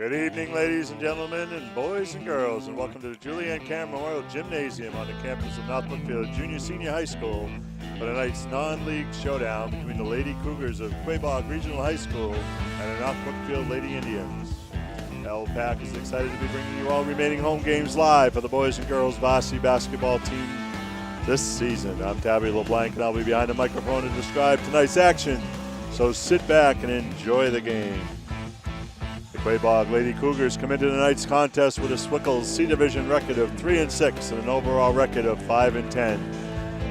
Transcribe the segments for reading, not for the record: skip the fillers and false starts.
Good evening, ladies and gentlemen, and boys and girls, and welcome to the Julianne Cameron Memorial Gymnasium on the campus of North Brookfield Junior Senior High School for tonight's non-league showdown between the Lady Cougars of Quabog Regional High School and the North Brookfield Lady Indians. LPAC is excited to be bringing you all remaining home games live for the boys and girls varsity basketball team this season. I'm Tabby LeBlanc, and I'll be behind the microphone to describe tonight's action. So sit back and enjoy the game. The Quabog Lady Cougars come into tonight's contest with a Swickles C Division record of 3-6 and an overall record of 5-10.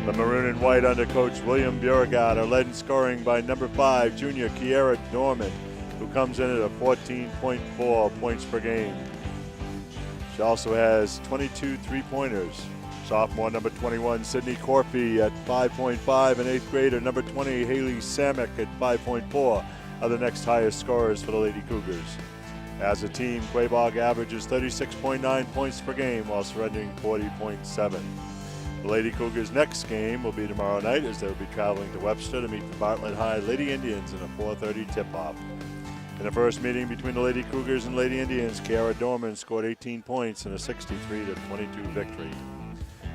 The maroon and white under coach William Beauregard are led in scoring by number 5 junior Kiera Norman, who comes in at a 14.4 points per game. She also has 22 three-pointers. Sophomore number 21 Sydney Corpy at 5.5 and 8th grader number 20 Haley Samick at 5.4 are the next highest scorers for the Lady Cougars. As a team, Quabog averages 36.9 points per game while surrendering 40.7. The Lady Cougars' next game will be tomorrow night as they'll be traveling to Webster to meet the Bartlett High Lady Indians in a 4:30 tip-off. In the first meeting between the Lady Cougars and Lady Indians, Kiara Dorman scored 18 points in a 63-22 victory.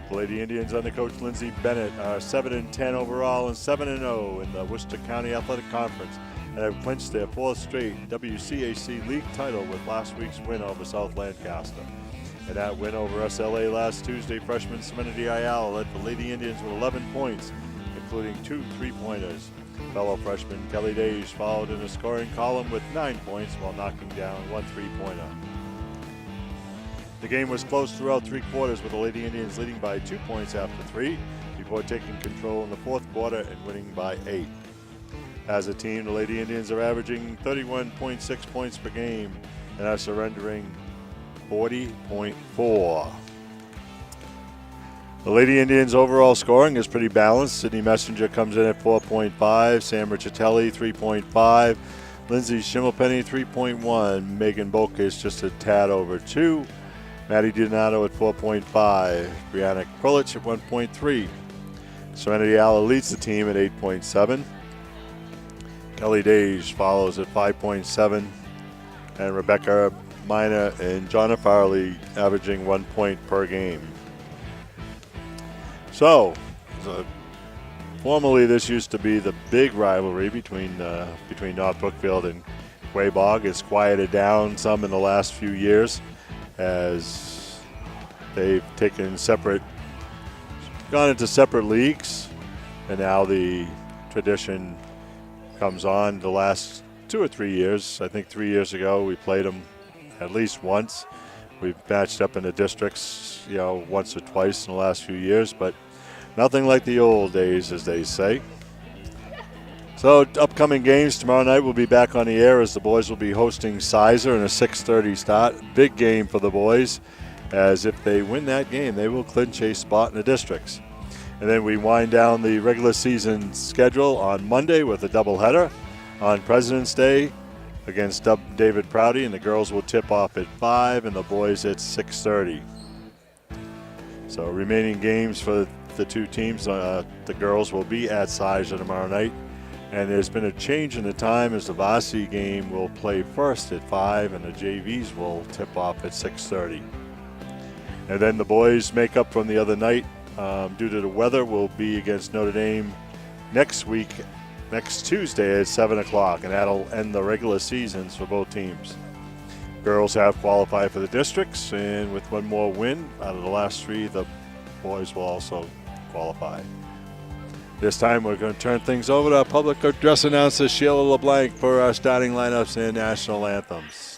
The Lady Indians under coach Lindsay Bennett are 7-10 overall and 7-0 in the Worcester County Athletic Conference, and have clinched their fourth straight WCAC League title with last week's win over South Lancaster. And that win over SLA last Tuesday, freshman Serenity Ayala led the Lady Indians with 11 points, including 2 three-pointers. Fellow freshman Kelly Dage followed in the scoring column with 9 points while knocking down 1 three-pointer. The game was close throughout three quarters, with the Lady Indians leading by 2 points after 3 before taking control in the fourth quarter and winning by 8. As a team, the Lady Indians are averaging 31.6 points per game and are surrendering 40.4. The Lady Indians' overall scoring is pretty balanced. Sydney Messenger comes in at 4.5, Sam Riccitelli 3.5, Lindsay Schimmelpenny 3.1, Megan Bokas just a tad over 2, Maddie Donato at 4.5, Brianna Krulich at 1.3. Serenity Alla leads the team at 8.7. Kelly Dage follows at 5.7, and Rebecca Minor and Jonna Farley averaging 1 point per game. So, formerly this used to be the big rivalry between North Brookfield and Quabog. It's quieted down some in the last few years as they've gone into separate leagues, and now the tradition comes on the last 2 or 3 years. I think 3 years ago we played them at least once. We've matched up in the districts, once or twice in the last few years, but nothing like the old days, as they say. So upcoming games tomorrow night, we'll be back on the air as the boys will be hosting Sizer in a 6:30 start. Big game for the boys, as if they win that game, they will clinch a spot in the districts. And then we wind down the regular season schedule on Monday with a doubleheader on President's Day against David Prouty, and the girls will tip off at 5 and the boys at 6:30. So remaining games for the two teams, the girls will be at Sizer tomorrow night. And there's been a change in the time as the Varsity game will play first at 5 and the JVs will tip off at 6:30. And then the boys make up from the other night due to the weather will be against Notre Dame next Tuesday at 7 o'clock, and that'll end the regular seasons for both teams. Girls have qualified for the districts, and with one more win out of the last 3, the boys will also qualify. This time we're going to turn things over to our public address announcer, Sheila LeBlanc, for our starting lineups and national anthems.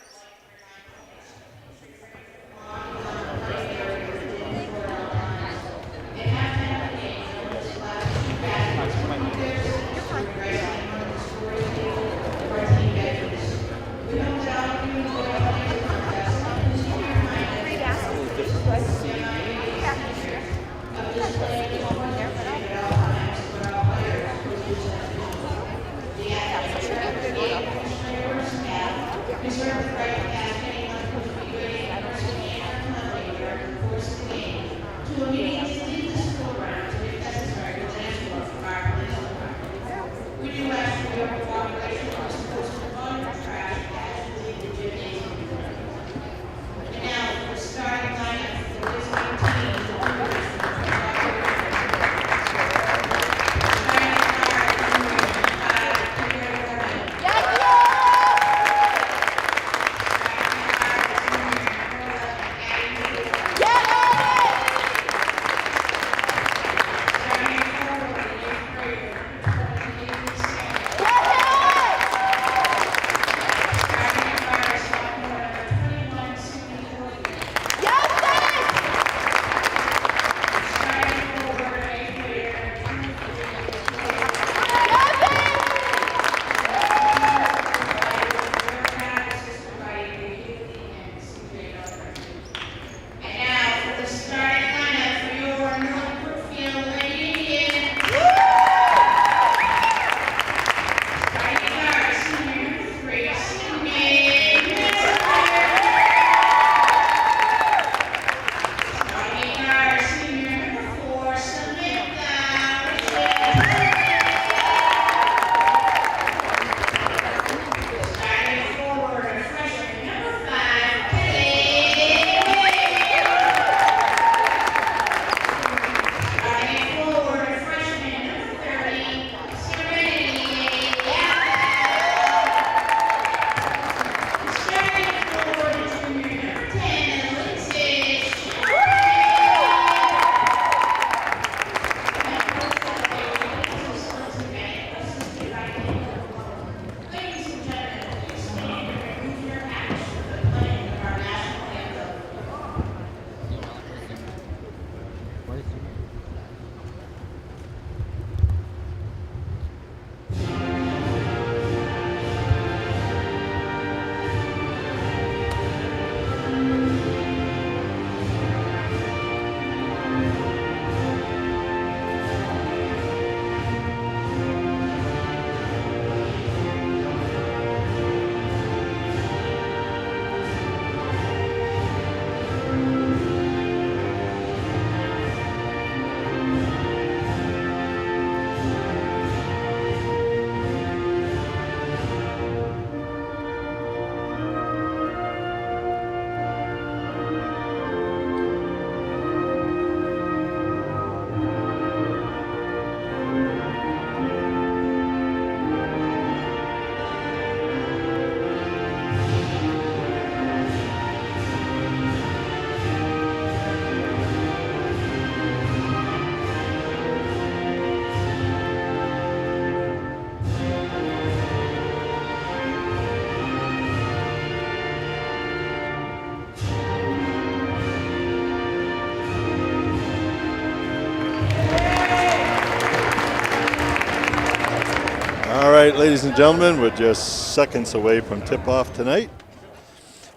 right, ladies and gentlemen, we're just seconds away from tip-off tonight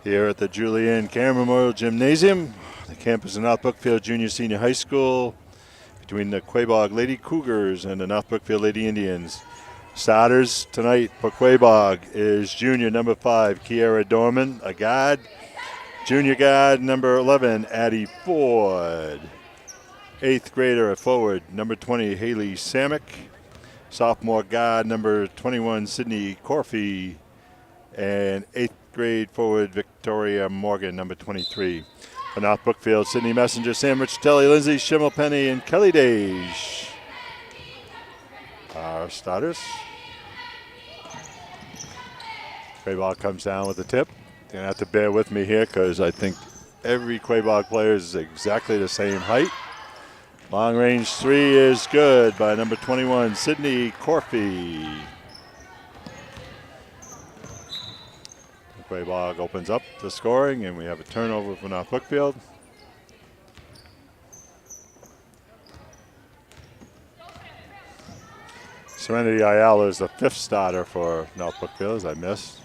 here at the Julianne Cameron Memorial Gymnasium, the campus of North Brookfield Junior Senior High School, between the Quabog Lady Cougars and the North Brookfield Lady Indians. Starters tonight for Quabog is junior number 5, Kiara Dorman, a guard. Junior guard number 11, Addie Ford. 8th grader at forward, number 20, Haley Samick. Sophomore guard number 21, Sydney Corfey. And 8th grade forward, Victoria Morgan, number 23. For North Brookfield, Sydney Messenger, Sam Richatelli, Lindsay Schimmelpenny, and Kelly Dage. Our starters. Quabog comes down with the tip. You're going to have to bear with me here because I think every Quabog player is exactly the same height. Long range 3 is good by number 21, Sydney Corfey. Quabog opens up the scoring, and we have a turnover for North Brookfield. Serenity Ayala is the 5th starter for North Brookfield, as I missed.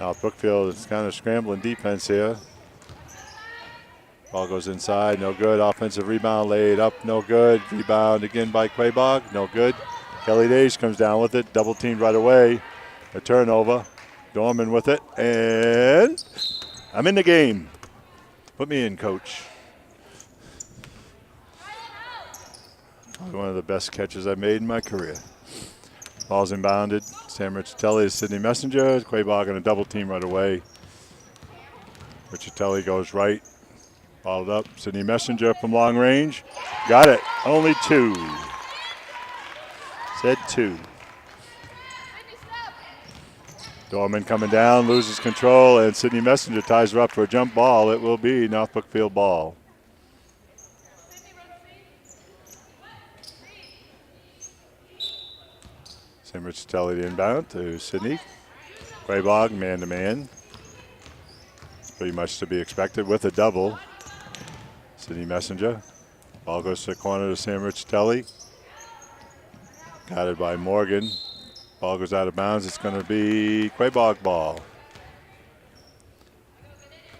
North Brookfield is kind of scrambling defense here. Ball goes inside, no good. Offensive rebound laid up, no good. Rebound again by Quabog, no good. Kelly Dage comes down with it, double teamed right away. A turnover. Dorman with it, and I'm in the game. Put me in, coach. One of the best catches I've made in my career. Ball's inbounded. Sam Richatelli is Sydney Messenger. Quabog on a double team right away. Richatelli goes right. Followed up. Sydney Messenger from long range. Got it. Only 2. Said 2. Dorman coming down, loses control, and Sydney Messenger ties her up for a jump ball. It will be North Brookfield ball. Sam Richatelli inbound to Sydney. Quabog man-to-man. Pretty much to be expected with a double. Sydney Messenger. Ball goes to the corner to Sam Richatelli. Guided by Morgan. Ball goes out of bounds. It's going to be Quabog ball.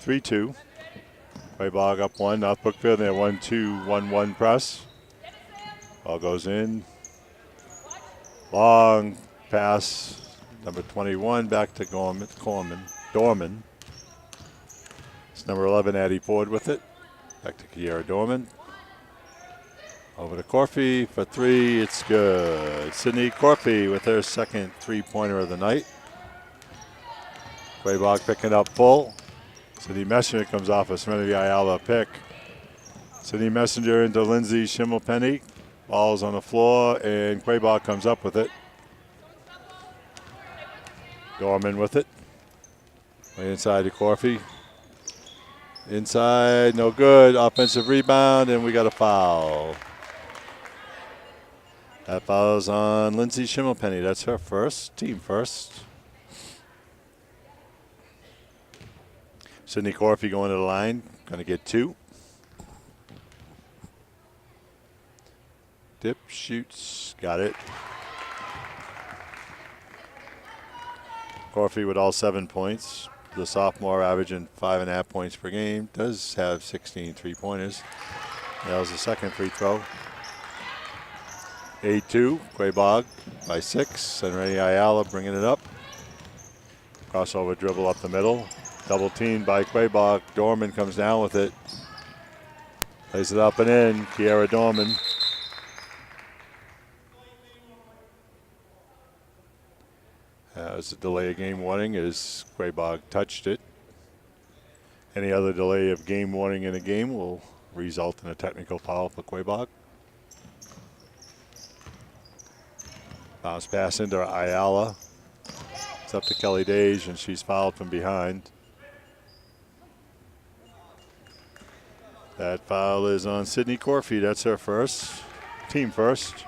3-2. Quabog up 1. North Brookfield, they have 1-2, 1-1 press. Ball goes in. Long pass. Number 21 back to Dorman. It's number 11, Addie Ford with it. Back to Kiara Dorman. Over to Corfey for 3. It's good. Sydney Corfey with her second 3-pointer of the night. Quabog picking up full. Sydney Messenger comes off a Serenity Ayala pick. Sydney Messenger into Lindsay Schimmelpenny. Ball's on the floor, and Quabog comes up with it. Dorman with it. Way inside to Corfey. Inside, no good. Offensive rebound, and we got a foul. That foul's on Lindsay Schimmelpenny. That's her first, team first. Sydney Corfey going to the line, going to get 2. Dip, shoots, got it. Corfey with all 7 points. The sophomore averaging 5.5 points per game. Does have 16 3-pointers. That was the second free throw. 8-2, Quabog by 6. Serenity Ayala bringing it up. Crossover dribble up the middle. Double teamed by Quabog. Dorman comes down with it. Plays it up and in. Kiara Dorman. As a delay of game warning as Quabog touched it. Any other delay of game warning in a game will result in a technical foul for Quabog. Bounce pass into Ayala. It's up to Kelly Dage, and she's fouled from behind. That foul is on Sydney Corfey. That's her first, team first.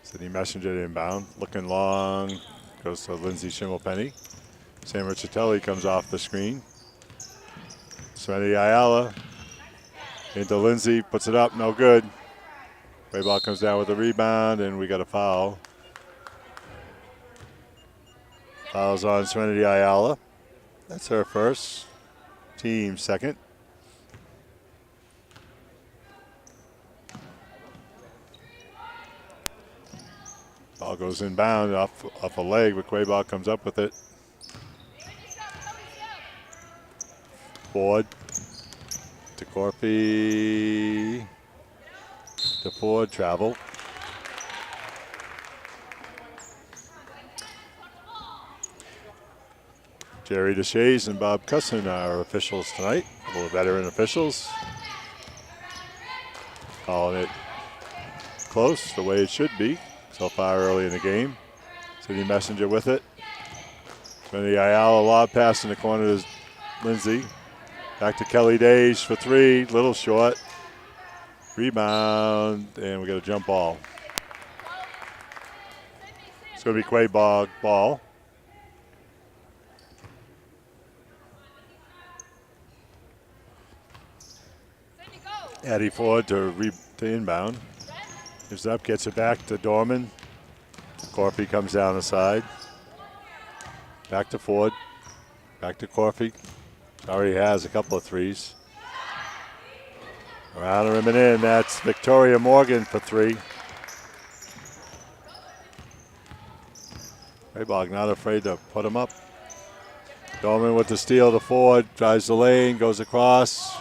Sydney Messenger inbound, looking long, goes to Lindsay Schimmelpenny. Sam Richatelli comes off the screen. Serenity Ayala into Lindsay, puts it up, no good. Quabog comes down with a rebound, and we got a foul. Foul's on Serenity Ayala. That's her first. Team second. Ball goes inbound off a leg, but Quabog comes up with it. Ford to Corpy to Ford, travel. Jerry DeShays and Bob Cusson are officials tonight, a little veteran officials. Calling it close, the way it should be so far early in the game. City Messenger with it. Trinity Ayala, lob pass in the corner to Lindsay. Back to Kelly Dage for three, little short. Rebound, and we got a jump ball. It's going to be Quabog ball. Addie Ford to inbound. Gives up, gets it back to Dorman. Corpy comes down the side. Back to Ford. Back to Corpy. Already has a couple of threes. Around the rim and in. That's Victoria Morgan for three. Quabog not afraid to put him up. Dorman with the steal to Ford. Drives the lane, goes across.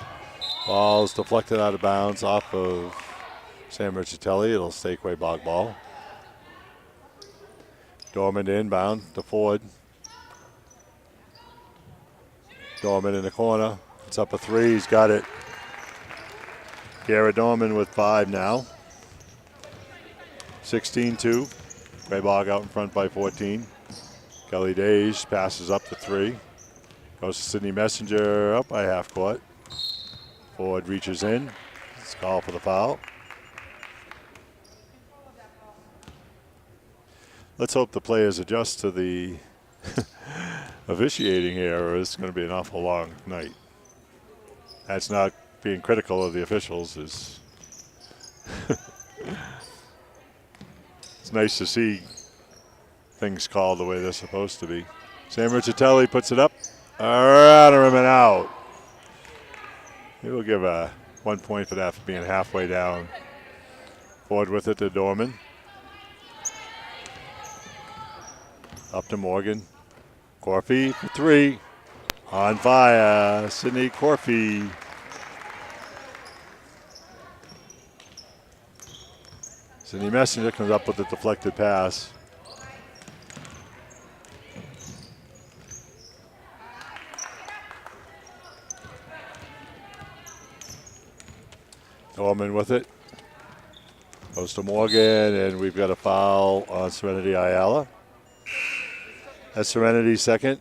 Ball's deflected out of bounds off of Sam Riccitelli. It'll stay Quabog ball. Dorman inbound to Ford. Dorman in the corner. It's up a three. He's got it. Garrett Dorman with 5 now. 16-2. Quabog out in front by 14. Kelly Dage passes up the 3. Goes to Sydney Messenger up by half court. Ford reaches in. It's called for the foul. Let's hope the players adjust to the officiating here, or it's going to be an awful long night. That's not being critical of the officials. It's nice to see things called the way they're supposed to be. Sam Riccitelli puts it up. Around the rim and out. He will give 1 point for that for being halfway down. Ford with it to Dorman. Up to Morgan. Corpy for 3. On fire, Sydney Corpy. Sydney Messenger comes up with a deflected pass. Dorman with it. Goes to Morgan, and we've got a foul on Serenity Ayala. That's Serenity's second.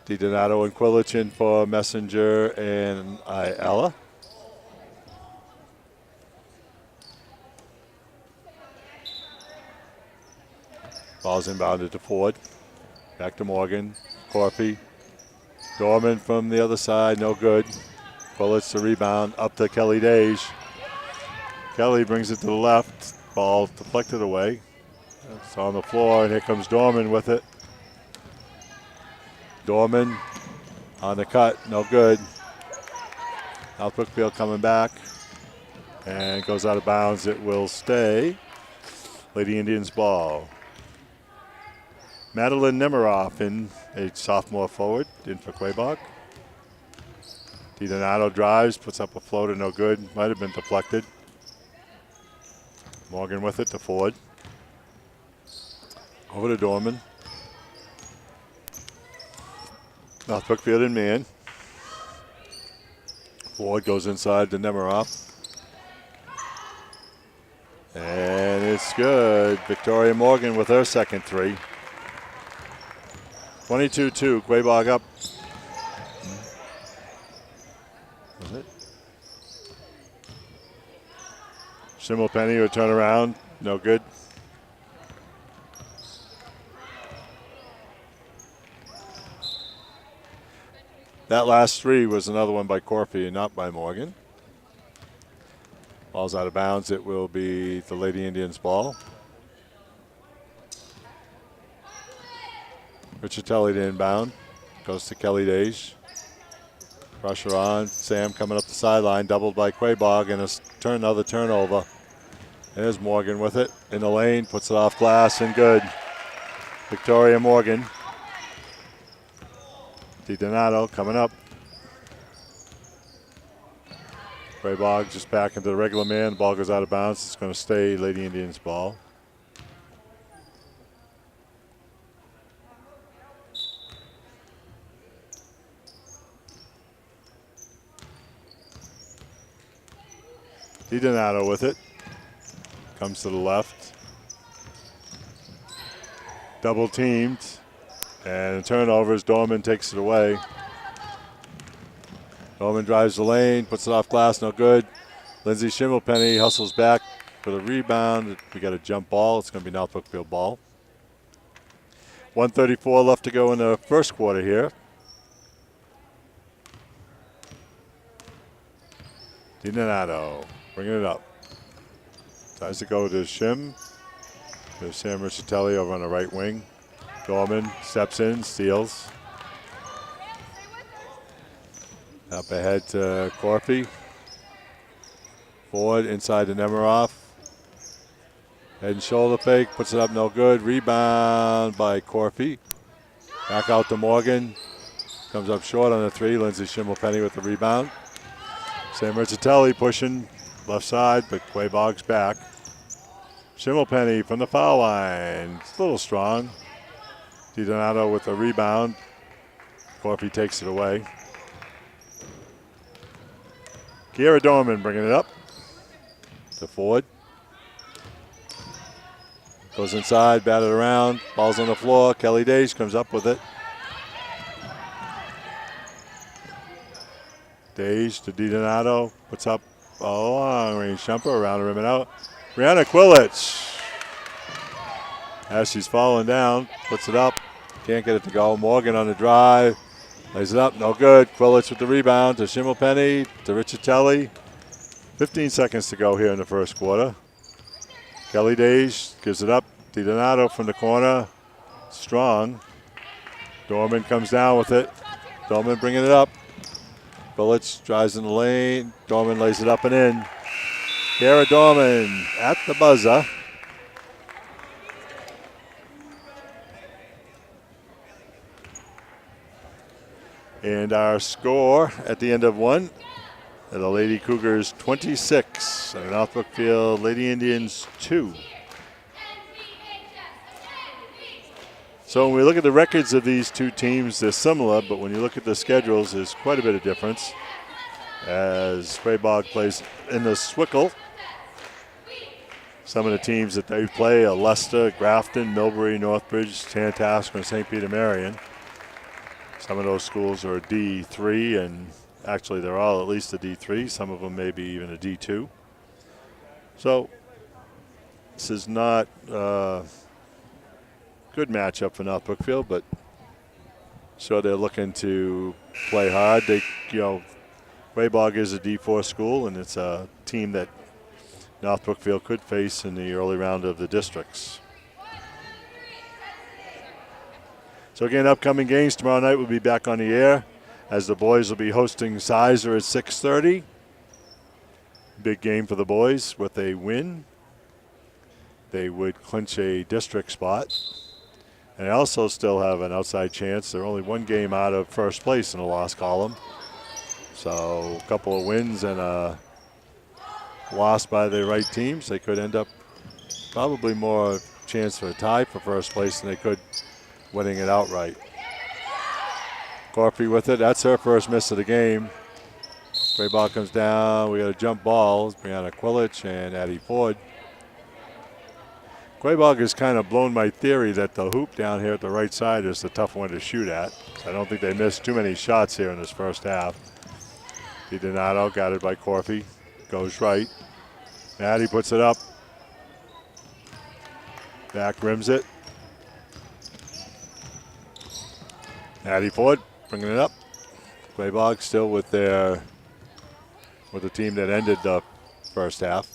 DiDonato and Quilich in for Messenger and Ayala. Ball's inbounded to Ford. Back to Morgan. Corpy. Dorman from the other side, no good. Quilich the rebound, up to Kelly Dage. Kelly brings it to the left. Ball deflected away. It's on the floor, and here comes Dorman with it. Dorman on the cut, no good. Now Brookfield coming back, and goes out of bounds. It will stay Lady Indians ball. Madeline Nemiroff in, a sophomore forward, in for Quabog. DiDonato drives, puts up a floater, no good. Might have been deflected. Morgan with it to Ford. Over to Dorman. North Brookfield in man. Ford goes inside to Nemiroff. And it's good. Victoria Morgan with her second 3. 22-2, Quabog up. Was it? Schimmelpenny would turn around, no good. That last 3 was another one by Corpy and not by Morgan. Ball's out of bounds. It will be the Lady Indians ball. Riccitelli to inbound. Goes to Kelly Dage. Pressure on. Sam coming up the sideline. Doubled by Quabog, and another turnover. There's Morgan with it. In the lane. Puts it off glass and good. Victoria Morgan. DiDonato coming up. Quabog just back into the regular man. The ball goes out of bounds. It's going to stay Lady Indians ball. DiDonato with it. Comes to the left. Double teamed. And turnovers. Dorman takes it away. Dorman drives the lane, puts it off glass, no good. Lindsay Schimmelpenny hustles back for the rebound. We got a jump ball. It's going to be North Brookfield ball. 1:34 left to go in the first quarter here. DiDonato bringing it up. Tries to go to Shim. There's Sam Riccitelli over on the right wing. Dorman steps in, steals. Up ahead to Corpy. Forward inside to Nemiroff. Head and shoulder fake, puts it up, no good. Rebound by Corpy. Back out to Morgan. Comes up short on the three. Lindsay Schimmelpenny with the rebound. Sam Riccitelli pushing left side, but Quabog's back. Schimmelpenny from the foul line. It's a little strong. DiDonato with the rebound. Corpy takes it away. Kiera Dorman bringing it up to Ford. Goes inside, batted around, ball's on the floor. Kelly Dage comes up with it. Dage to DiDonato, puts up a long range jumper around the rim and out. Brianna Quillich, as she's falling down, puts it up, can't get it to go. Morgan on the drive. Lays it up, no good. Quillich with the rebound to Schimmelpenny, to Riccitelli. 15 seconds to go here in the first quarter. Kelly Dage gives it up. DiDonato from the corner. Strong. Dorman comes down with it. Dorman bringing it up. Quillich drives in the lane. Dorman lays it up and in. Kiera Dorman at the buzzer. And our score at the end of one, the Lady Cougars 26 and the North Brookfield Lady Indians 2. So when we look at the records of these two teams, they're similar, but when you look at the schedules, there's quite a bit of difference. As Quabog plays in the Swickle, some of the teams that they play are Leicester, Grafton, Millbury, Northbridge, Tantasco, and St. Peter Marion. Some of those schools are a D3, and actually they're all at least a D3. Some of them maybe even a D2. So this is not a good matchup for North Brookfield, but so they're looking to play hard. Quabog is a D4 school, and it's a team that North Brookfield could face in the early round of the districts. So again, upcoming games tomorrow night will be back on the air as the boys will be hosting Sizer at 6:30. Big game for the boys. With a win, they would clinch a district spot. And they also still have an outside chance. They're only one game out of first place in the loss column. So a couple of wins and a loss by the right teams. They could end up probably more chance for a tie for first place than they could winning it outright. Corpy with it. That's her first miss of the game. Quabog comes down. We got a jump ball. Brianna Quillich and Addie Ford. Quabog has kind of blown my theory that the hoop down here at the right side is the tough one to shoot at. So I don't think they missed too many shots here in this first half. DiDonato got it by Corpy. Goes right. Addie puts it up. Back rims it. Addie Ford bringing it up. Quabog still with the team that ended the first half.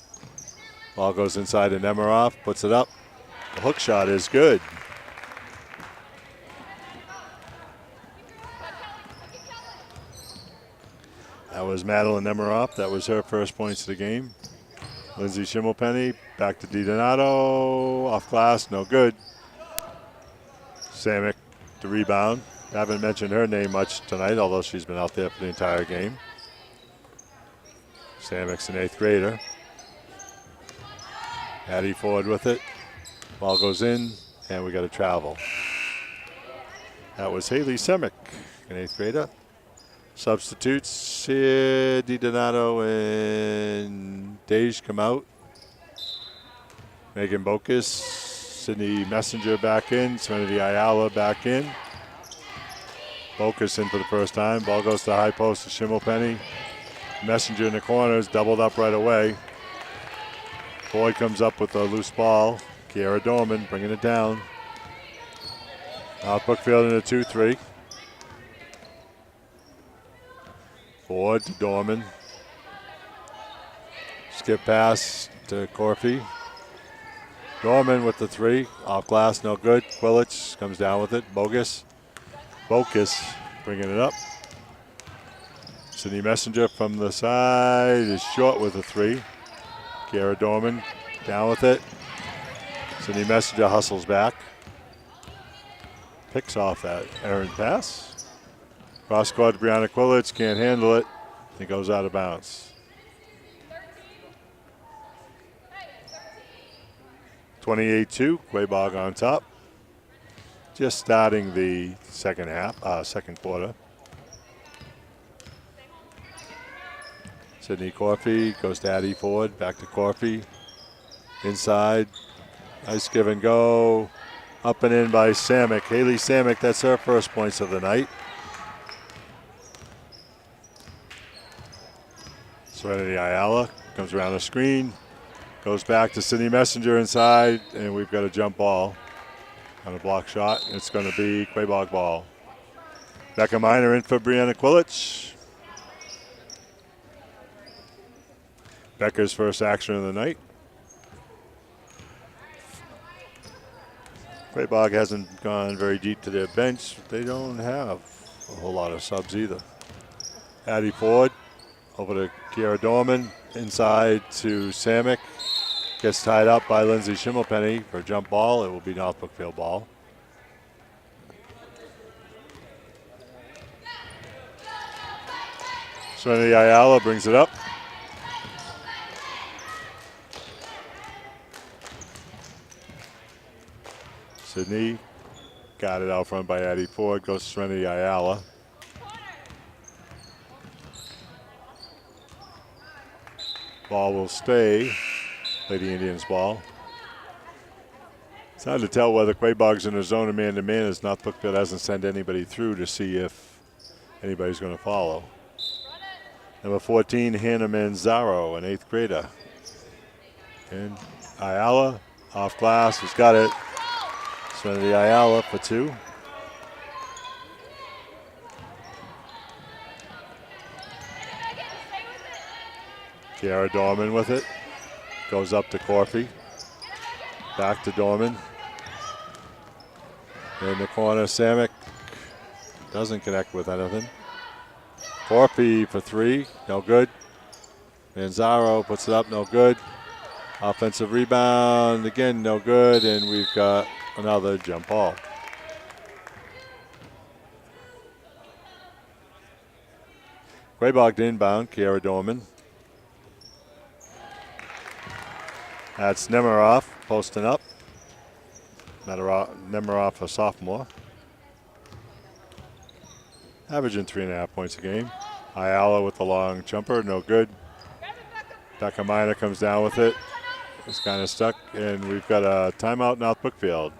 Ball goes inside to Nemiroff, puts it up. The hook shot is good. That was Madeline Nemiroff. That was her first points of the game. Lindsay Schimmelpenny back to DiDonato. Off glass, no good. Samick, the rebound. Haven't mentioned her name much tonight, although she's been out there for the entire game. Samick's an 8th grader. Addie Ford with it. Ball goes in, and we got a travel. That was Haley Semick, an 8th grader. Substitutes here, DiDonato and Dej come out. Megan Bokus, Sydney Messenger back in, Serenity Ayala back in. Bokus in for the first time. Ball goes to the high post to Schimmelpenny. Messenger in the corners, doubled up right away. Boyd comes up with a loose ball. Kiara Dorman bringing it down. Out Brookfield in a 2-3. Ford to Dorman. Skip pass to Corfy. Dorman with the 3. Off glass, no good. Quilich comes down with it. Bokus bringing it up. Sydney Messenger from the side is short with a 3. Kiara Dorman down with it. Sydney Messenger hustles back. Picks off that errant pass. Cross court, Brianna Quilich can't handle it. It goes out of bounds. 28-2, Quabog on top. Just starting the second quarter. Sydney Corfy goes to Addie Ford, back to Corfy. Inside, nice give and go. Up and in by Samick. Haley Samick, that's her first points of the night. Serenity Ayala comes around the screen, goes back to Sydney Messenger inside, and we've got a jump ball on a block shot. It's going to be Quabog ball. Becca Miner in for Brianna Quilich. Becca's first action of the night. Quabog hasn't gone very deep to their bench. They don't have a whole lot of subs either. Addie Ford over to Kiara Dorman, inside to Samick. Gets tied up by Lindsay Schimmelpenny for a jump ball. It will be North Brookfield ball. Serenity Ayala brings it up. Sydney got it out front by Addie Ford. Goes to Serenity Ayala. Ball will stay. Lady Indians ball. It's hard to tell whether Quabog's in a zone of man-to-man as North Brookfield hasn't sent anybody through to see if anybody's going to follow. Number 14, Hannah Manzaro, an 8th grader. And Ayala off glass, has got it. Serenity Ayala for 2. Kiara Dorman with it. Goes up to Corfy. Back to Dorman. In the corner, Samick doesn't connect with anything. Corfy for 3, no good. Manzaro puts it up, no good. Offensive rebound, again, no good, and we've got another jump ball. Quabog to inbound, Kiara Dorman. That's Nemiroff posting up. Nemiroff, a sophomore. Averaging 3.5 points a game. Ayala with the long jumper, no good. Becca Miner comes down with it. It's kind of stuck, and we've got a timeout North Brookfield.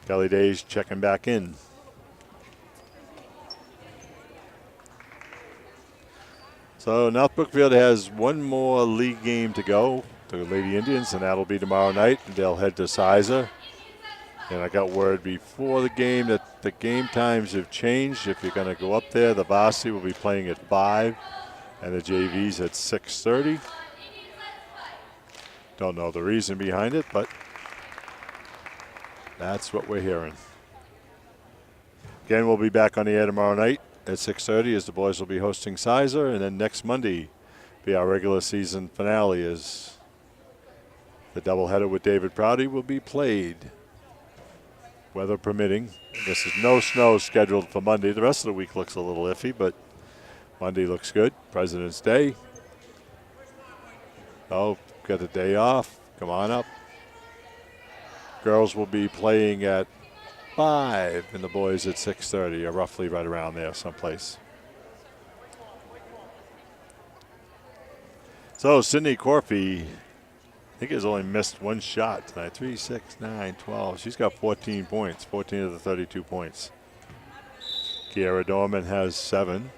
Kelly Dej checking back in. So North Brookfield has one more league game to go to the Lady Indians, and that'll be tomorrow night. They'll head to Sizer. And I got word before the game that the game times have changed. If you're going to go up there, the Varsity will be playing at 5 and the JVs at 6:30. Don't know the reason behind it, but that's what we're hearing. Again, we'll be back on the air tomorrow night at 6:30 as the boys will be hosting Sizer, and then next Monday be our regular season finale as the doubleheader with David Prouty will be played, weather permitting. I guess there's no snow scheduled for Monday. The rest of the week looks a little iffy, but Monday looks good. President's Day. Oh, got a day off. Come on up. Girls will be playing at 5 and the boys at 6:30, or roughly right around there someplace. So Sydney Corpy, I think, has only missed one shot tonight. 3, 6, 9, 12. She's got 14 points, 14 of the 32 points. Kiara Dorman has 7.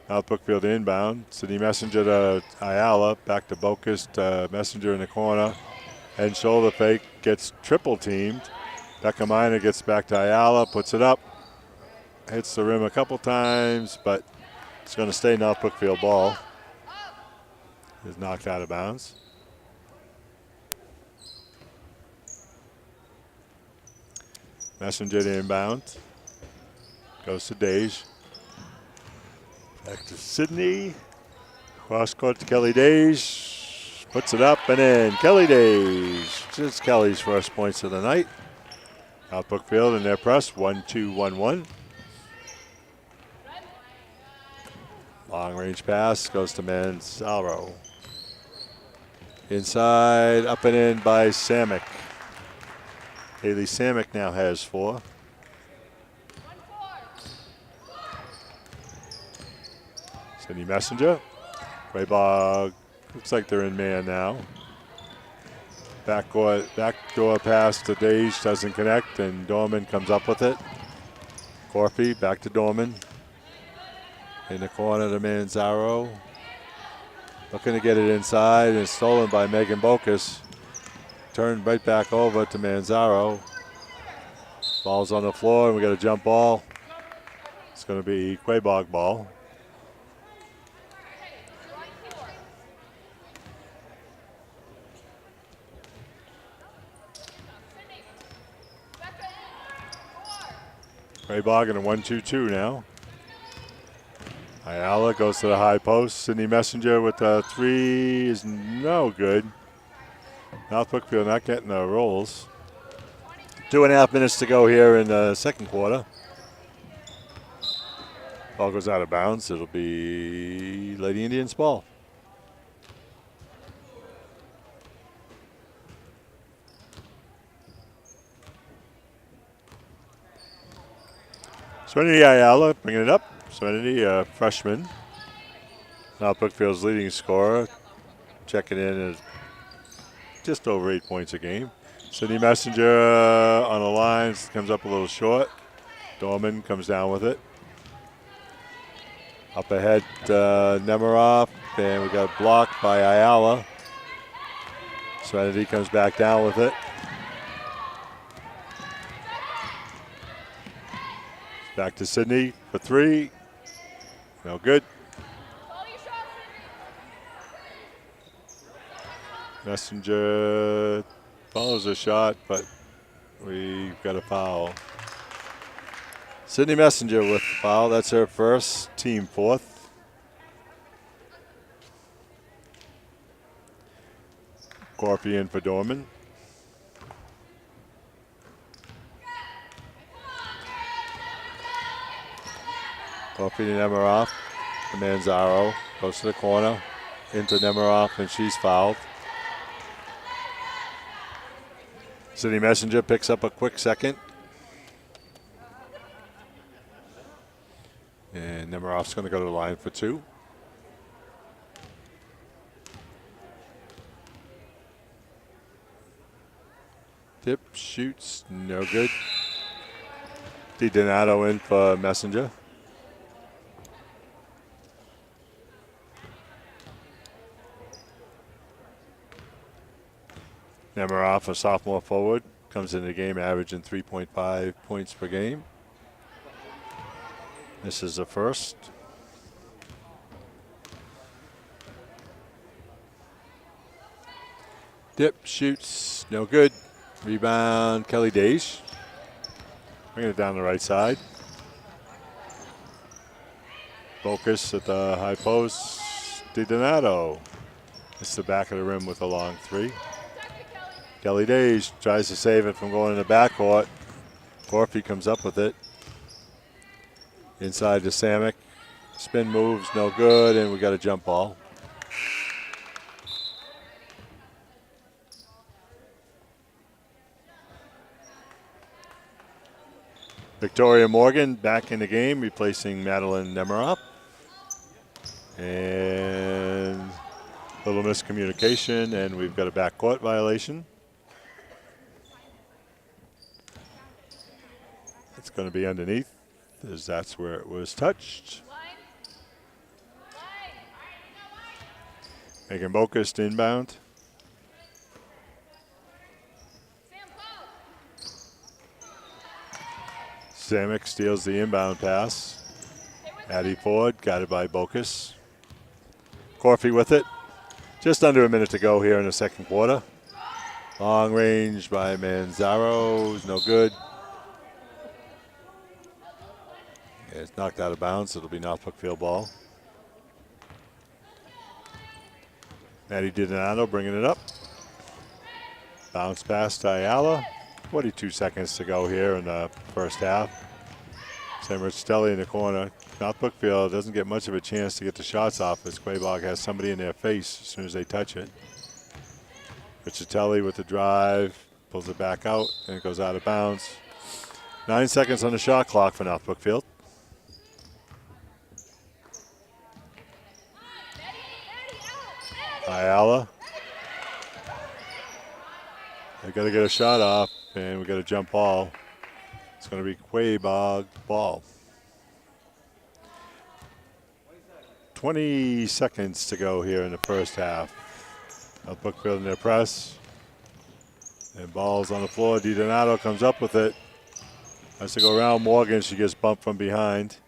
Out Brookfield inbound. Sydney Messenger to Ayala. Back to Bocus. Messenger in the corner. And shoulder fake. Gets triple teamed. Becca Miner gets back to Ayala. Puts it up. Hits the rim a couple times, but it's going to stay North Brookfield ball. Is knocked out of bounds. Messenger to inbound. Goes to Dage. Back to Sydney. Cross court to Kelly Dage. Puts it up and in. Kelly Dage. It's Kelly's first points of the night. Out Brookfield in their press. 1-2-1-1. Long range pass goes to Manzaro. Inside, up and in by Samick. Haley Samick now has 4. Sydney Messenger. Quabog. Looks like they're in man now. Backdoor pass to Dage doesn't connect, and Dorman comes up with it. Corpy back to Dorman. In the corner to Manzaro. Looking to get it inside, and stolen by Megan Bocus. Turned right back over to Manzaro. Ball's on the floor, and we got a jump ball. It's going to be Quabog ball. Quabog in a 1-2-2 now. Ayala goes to the high post. Sydney Messenger with a 3 is no good. North Brookfield not getting the rolls. 2.5 minutes to go here in the second quarter. Ball goes out of bounds. It'll be Lady Indians ball. Serenity Ayala bringing it up. Serenity, a freshman. Now Brookfield's leading scorer. Checking in at just over 8 points a game. Sydney Messenger on the lines, comes up a little short. Dorman comes down with it. Up ahead, Nemiroff, and we got blocked by Ayala. Serenity comes back down with it. Back to Sydney for 3. No good. Messenger follows a shot, but we've got a foul. Sydney Messenger with the foul. That's her first, team 4th. Corpy in for Dorman. Corpy to Nemiroff. Manzaro goes to the corner. Into Nemiroff, and she's fouled. Sydney Messenger picks up a quick second. And Nemiroff's going to go to the line for 2. Tip, shoots, no good. DiDonato in for Messenger. Nemiroff, a sophomore forward, comes into the game averaging 3.5 points per game. This is the first. Dip, shoots, no good. Rebound, Kelly Dage. Bringing it down the right side. Focus at the high post. DiDonato. It's the back of the rim with a long three. Kelly Dage tries to save it from going in the backcourt. Corpy comes up with it. Inside to Samick. Spin moves, no good, and we got a jump ball. Victoria Morgan back in the game, replacing Madeline Nemerop. And a little miscommunication, and we've got a backcourt violation. It's going to be underneath, as that's where it was touched. Megan Bokus inbound. Samick steals the inbound pass. Addie Ford got it by Bokus. Corfy with it. Just under a minute to go here in the second quarter. Long range by Manzaro is no good. It's knocked out of bounds. It'll be Norfolk field ball. Maddie DiDonato bringing it up. Bounce pass to Ayala. 42 seconds to go here in the first half. Sam Richitelli in the corner. North Brookfield doesn't get much of a chance to get the shots off as Quabog has somebody in their face as soon as they touch it. Richitelli with the drive, pulls it back out, and it goes out of bounds. 9 seconds on the shot clock for North Brookfield. Ayala. They got to get a shot off, and we got a jump ball. It's going to be Quabog ball. 20 seconds to go here in the first half. North Brookfield in their press. And ball's on the floor. DiDonato comes up with it. Has to go around Morgan. She gets bumped from behind.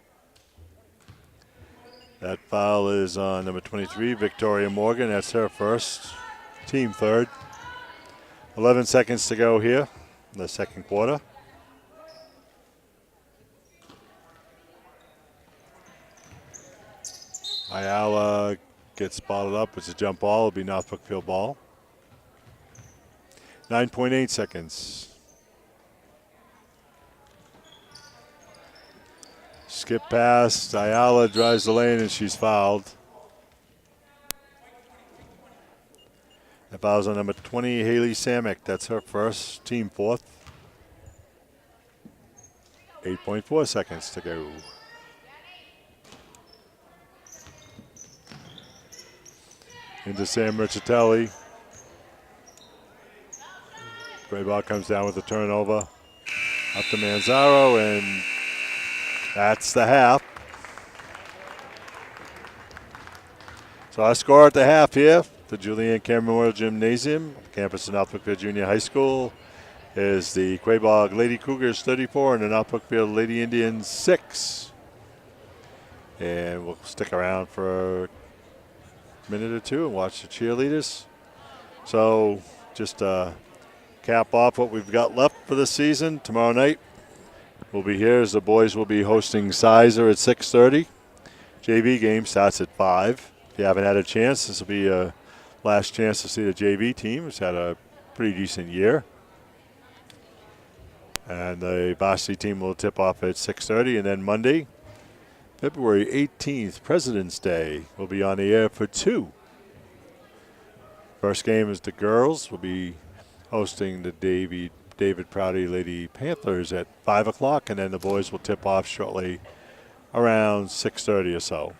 That foul is on number 23, Victoria Morgan. That's her first. Team third. 11 seconds to go here in the second quarter. Ayala gets spotted up. It's a jump ball. It'll be North Brookfield ball. 9.8 seconds. Skip pass. Ayala drives the lane and she's fouled. That foul's on number 20, Haley Samick. That's her first, team fourth. 8.4 seconds to go. Into Sam Richitelli. Quabog comes down with a turnover. Up to Manzaro, and that's the half. So our score at the half here, the Julian Cameron Memorial Gymnasium, campus of North Brookfield Junior High School, is the Quabog Lady Cougars 34 and the North Brookfield Lady Indians 6. And we'll stick around for a minute or two and watch the cheerleaders. So just cap off what we've got left for the season. Tomorrow night we'll be here as the boys will be hosting Sizer at 6:30. JV game starts at 5. If you haven't had a chance, this will be a last chance to see the JV team. It's had a pretty decent year. And the Varsity team will tip off at 6:30. And then Monday, February 18th, President's Day, will be on the air for 2. First game is the girls. We'll be hosting the David Prouty Lady Panthers at 5 o'clock, and then the boys will tip off shortly around 6:30 or so.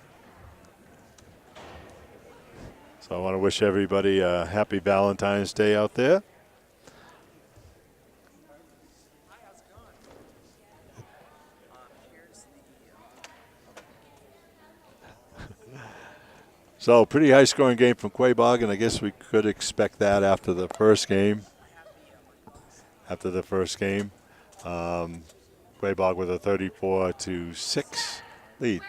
So I want to wish everybody a happy Valentine's Day out there. So pretty high-scoring game from Quabog, and I guess we could expect that after the first game. Quabog with a 34-6 lead.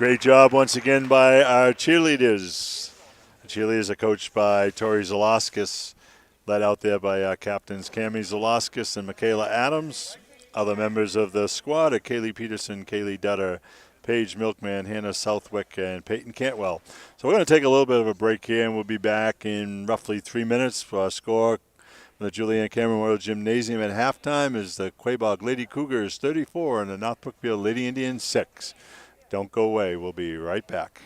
Great job once again by our cheerleaders. The cheerleaders are coached by Tori Zalaskis, led out there by our captains Cami Zalaskis and Michaela Adams. Other members of the squad are Kaylee Peterson, Kaylee Dutter, Paige Milkman, Hannah Southwick, and Peyton Cantwell. So we're going to take a little bit of a break here, and we'll be back in roughly 3 minutes for our score. The Julianne Cameron Memorial Gymnasium at halftime is the Quabog Lady Cougars 34 and the North Brookfield Lady Indians 6. Don't go away. We'll be right back.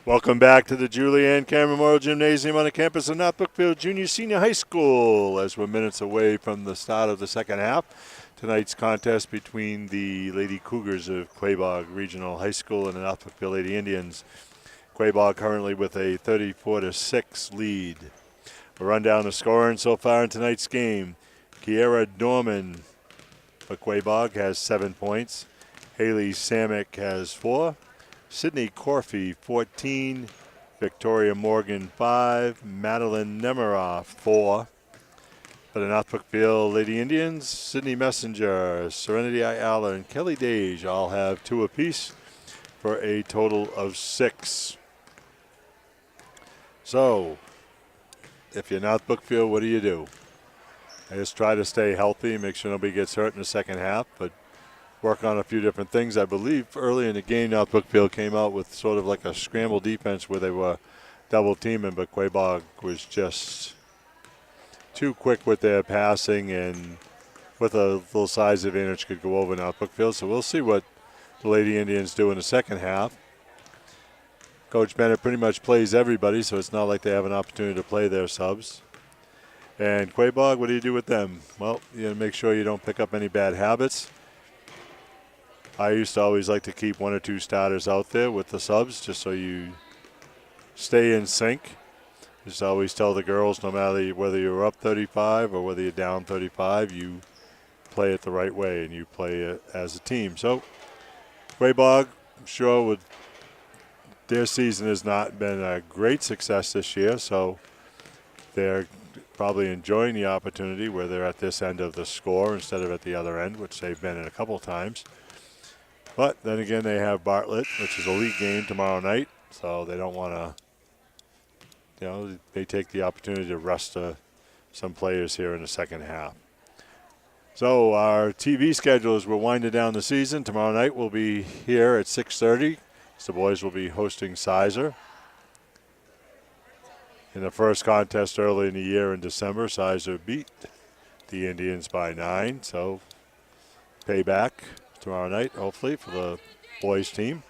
Welcome back to the Julianne Cameron Memorial Gymnasium on the campus of North Brookfield Junior Senior High School as we're minutes away from the start of the second half. Tonight's contest between the Lady Cougars of Quabog Regional High School and the North Brookfield Lady Indians. Quabog currently with a 34-6 lead. We'll run down the scoring so far in tonight's game. Kiera Dorman for Quabog has 7 points. Haley Samick has 4. Sydney Corfey, 14. Victoria Morgan, 5. Madeline Nemiroff, 4. For the North Brookfield Lady Indians, Sydney Messenger, Serenity Ayala, and Kelly Dage all have 2 apiece for a total of 6. So, if you're North Brookfield, what do? I just try to stay healthy, make sure nobody gets hurt in the second half, but work on a few different things. I believe early in the game, North Brookfield came out with sort of like a scramble defense where they were double teaming, but Quabog was just too quick with their passing and with a little size advantage could go over North Brookfield. So we'll see what the Lady Indians do in the second half. Coach Bennett pretty much plays everybody, so it's not like they have an opportunity to play their subs. And Quabog, what do you do with them? Well, you got to make sure you don't pick up any bad habits. I used to always like to keep 1 or 2 starters out there with the subs just so you stay in sync. Just always tell the girls, no matter whether you're up 35 or whether you're down 35, you play it the right way and you play it as a team. So Quabog, I'm sure their season has not been a great success this year, so they're probably enjoying the opportunity where they're at this end of the score instead of at the other end, which they've been in a couple times. But then again, they have Bartlett, which is a league game tomorrow night, so they don't want to, they take the opportunity to rest some players here in the second half. So our TV schedule is we're winding down the season. Tomorrow night we'll be here at 6:30. So the boys will be hosting Sizer. In the first contest early in the year in December, Sizer beat the Indians by 9. So payback tomorrow night, hopefully, for the boys team.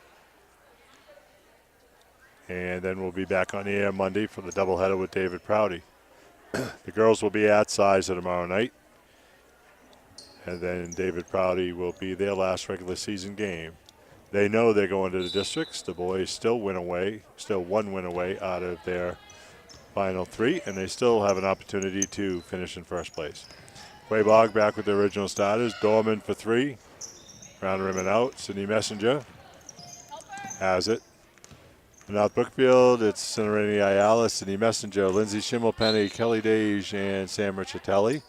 And then we'll be back on the air Monday for the doubleheader with David Prouty. The girls will be at Sizer tomorrow night. And then David Prouty will be their last regular season game. They know they're going to the districts. The boys still one win away out of their final 3, and they still have an opportunity to finish in first place. Quabog back with the original starters. Dorman for 3. Round rim and out. Sydney Messenger has it. North Brookfield, it's Cinerani Ayala, Sydney Messenger, Lindsay Schimmelpenny, Kelly Dage, and Sam Riccitelli.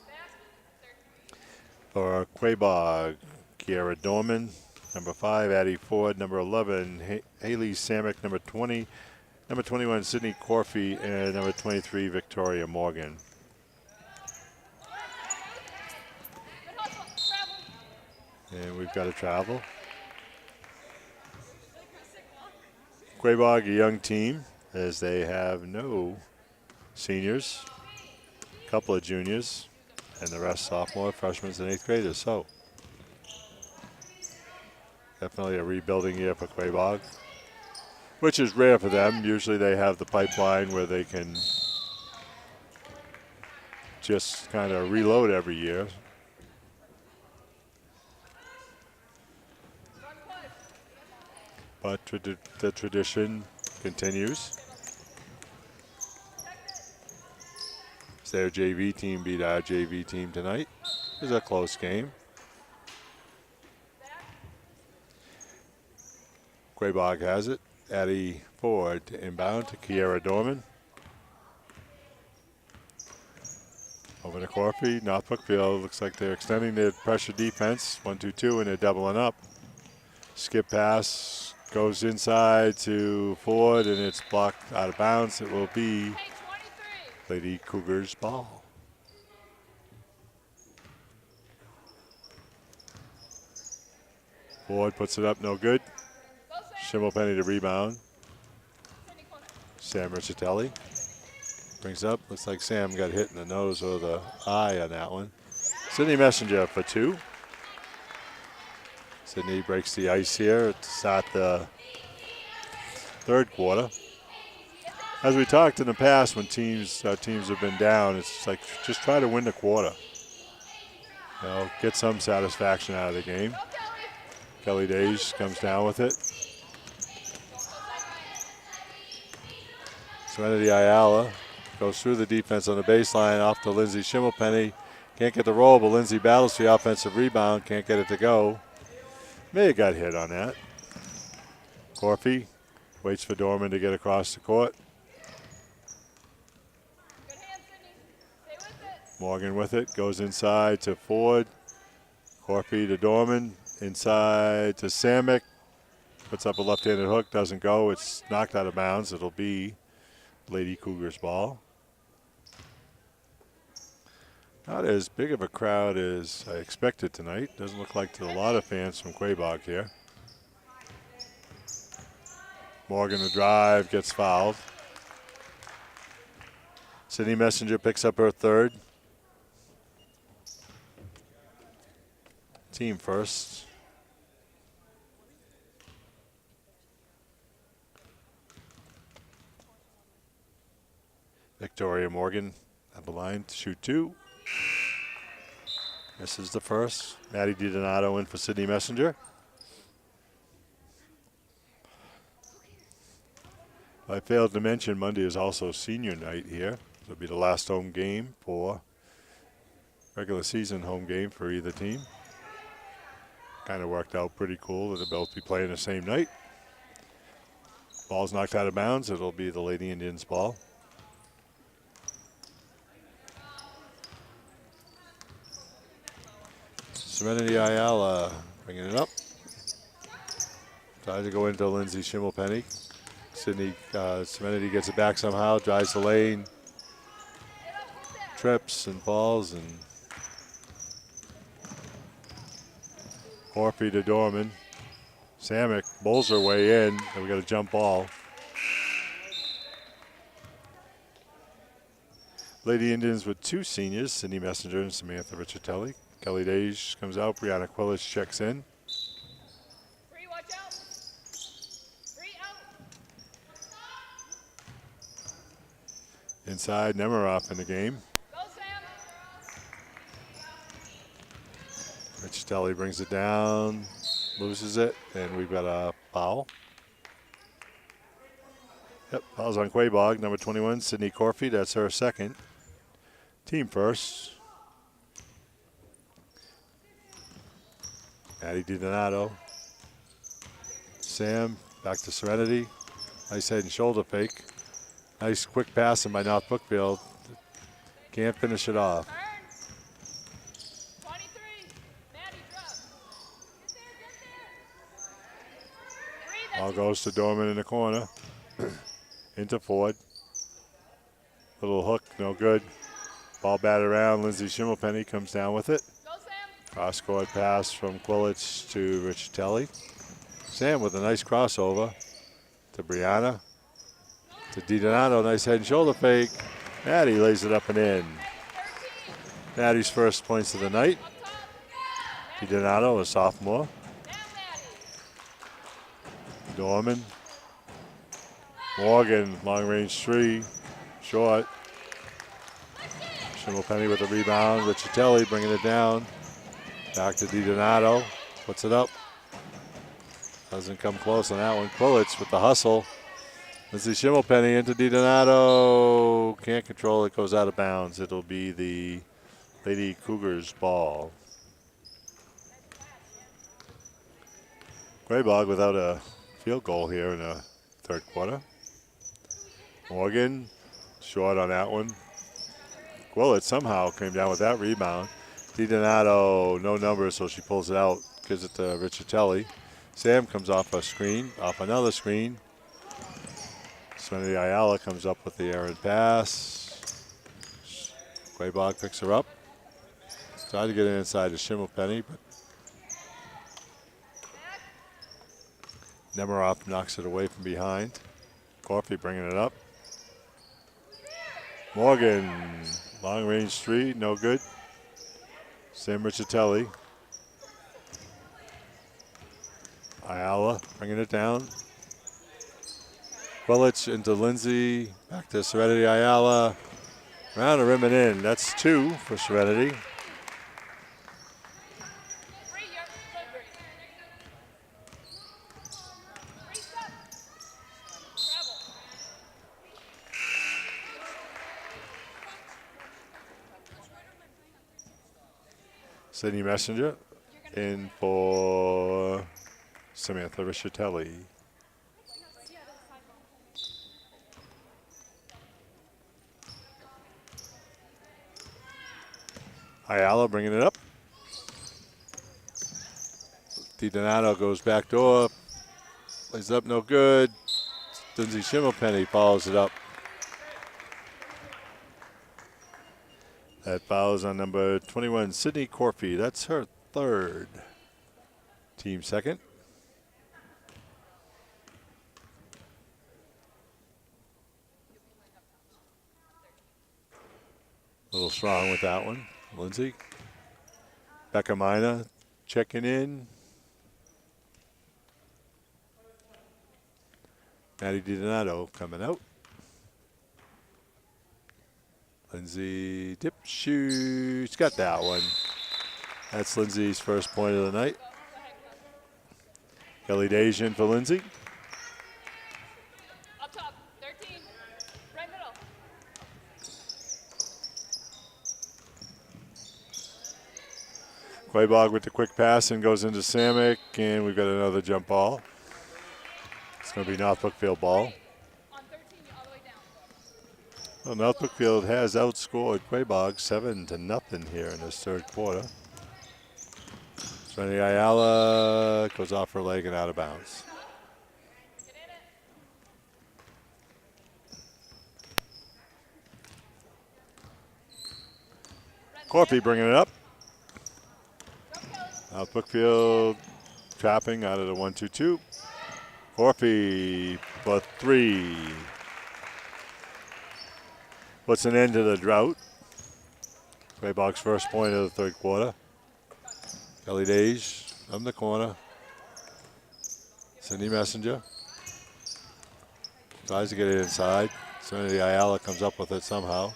For Quabog, Kiara Dorman, number 5, Addie Ford, number 11, Haley Samick, number 20, number 21, Sydney Corfey, and number 23, Victoria Morgan. And we've got to travel. Quabog, a young team, as they have no seniors, a couple of juniors, and the rest sophomore, freshmen, and 8th graders. So definitely a rebuilding year for Quabog, which is rare for them. Usually they have the pipeline where they can just kind of reload every year. But the tradition continues. Their JV team beat our JV team tonight. It was a close game. Quabog has it. Addie Ford to inbound to Kiara Dorman. Over to Corfey. North Brookfield looks like they're extending their pressure defense. 1-2-2, and they're doubling up. Skip pass goes inside to Ford, and it's blocked out of bounds. It will be Lady Cougars ball. Ford puts it up, no good. Schimmelpenny to rebound. Sam Riccitelli brings up. Looks like Sam got hit in the nose or the eye on that one. Sydney Messenger for 2. Sydney breaks the ice here to start the third quarter. As we talked in the past, when teams have been down, it's like just try to win the quarter. Get some satisfaction out of the game. Kelly Dage comes down with it. Serenity Ayala goes through the defense on the baseline off to Lindsay Schimmelpenny. Can't get the roll, but Lindsay battles the offensive rebound. Can't get it to go. May have got hit on that. Corfey waits for Dorman to get across the court. Morgan with it, goes inside to Ford. Corfey to Dorman, inside to Samick. Puts up a left-handed hook, doesn't go. It's knocked out of bounds. It'll be Lady Cougars ball. Not as big of a crowd as I expected tonight. Doesn't look like there's a lot of fans from Quabog here. Morgan the drive, gets fouled. Sydney Messenger picks up her 3rd. Team first. Victoria Morgan at the line to shoot 2. This is the first. Maddie DiDonato in for Sydney Messenger. I failed to mention Monday is also senior night here. It'll be the last home game for regular season home game for either team. Kind of worked out pretty cool that they'll both be playing the same night. Ball's knocked out of bounds. It'll be the Lady Indians' ball. Serenity Ayala bringing it up. Trying to go into Lindsay Schimmelpenny. Serenity gets it back somehow, drives the lane, trips and falls, and Orphy to Dorman. Samick bowls her way in, and we got a jump ball. Lady Indians with two seniors, Sydney Messenger and Samantha Riccitelli. Kelly Dage comes out, Brianna Quillich checks in. Inside, Nemiroff in the game. Go, Sam. Riccitelli brings it down, loses it, and we've got a foul. Yep, foul's on Quabog, number 21, Sydney Corfey. That's her second. Team first. Maddie DiDonato. Sam, back to Serenity. Nice head and shoulder fake. Nice quick passing by North Brookfield. Can't finish it off. 23. Maddie, drop. Get there. Ball goes to Dorman in the corner. Into Ford. Little hook, no good. Ball batted around. Lindsay Schimmelpenny comes down with it. Go, Sam. Cross-court pass from Quillich to Riccitelli. Sam with a nice crossover to Brianna. To DiDonato, nice head and shoulder fake. Maddie lays it up and in. Maddie's first points of the night. DiDonato, a sophomore. Dorman. Morgan, long range three, short. Schimmelpenny with a rebound. Riccitelli bringing it down. Back to DiDonato, puts it up. Doesn't come close on that one. Quillich with the hustle. Lindsay Schimmelpenny into DiDonato. Can't control it, goes out of bounds. It'll be the Lady Cougars ball. Quabog without a field goal here in the third quarter. Morgan, short on that one. Quillich somehow came down with that rebound. DiDonato, no number, so she pulls it out, gives it to Riccitelli. Sam comes off a screen, off another screen. Serenity Ayala comes up with the errant pass. Quabog picks her up. Tried to get it inside to Schimmelpenny, but Nemiroff knocks it away from behind. Corfey bringing it up. Morgan, long range three, no good. Sam Riccitelli. Ayala bringing it down. Quillich into Lindsay, back to Serenity Ayala. Around the rim and in. That's two for Serenity. Sydney Messenger in for Samantha Riccitelli. Ayala bringing it up. DiDonato goes back door. Lays it up, no good. Lindsay Schimmelpenny follows it up. That fouls on number 21, Sydney Corfey. That's her third. Team second. A little strong with that one, Lindsay. Becca Mina checking in. Maddie DiDonato coming out. Lindsay dip shoots, got that one. That's Lindsay's first point of the night. Kelly Dage in for Lindsay. Up top, 30. Quabog with the quick pass and goes into Samick, and we've got another jump ball. It's going to be North Brookfield ball. On 13, you all the way down. Well, North Brookfield has outscored Quabog 7-0 here in this third quarter. Serenity Ayala goes off her leg and out of bounds. Get in it. Corpy bringing it up. Go, Kelly. North Brookfield trapping out of the 1-2-2. Corpy for 3. Puts an end to the drought. Quabog's first point of the third quarter. Kelly Dage from the corner. Cindy Messenger tries to get it inside. Serenity Ayala comes up with it somehow.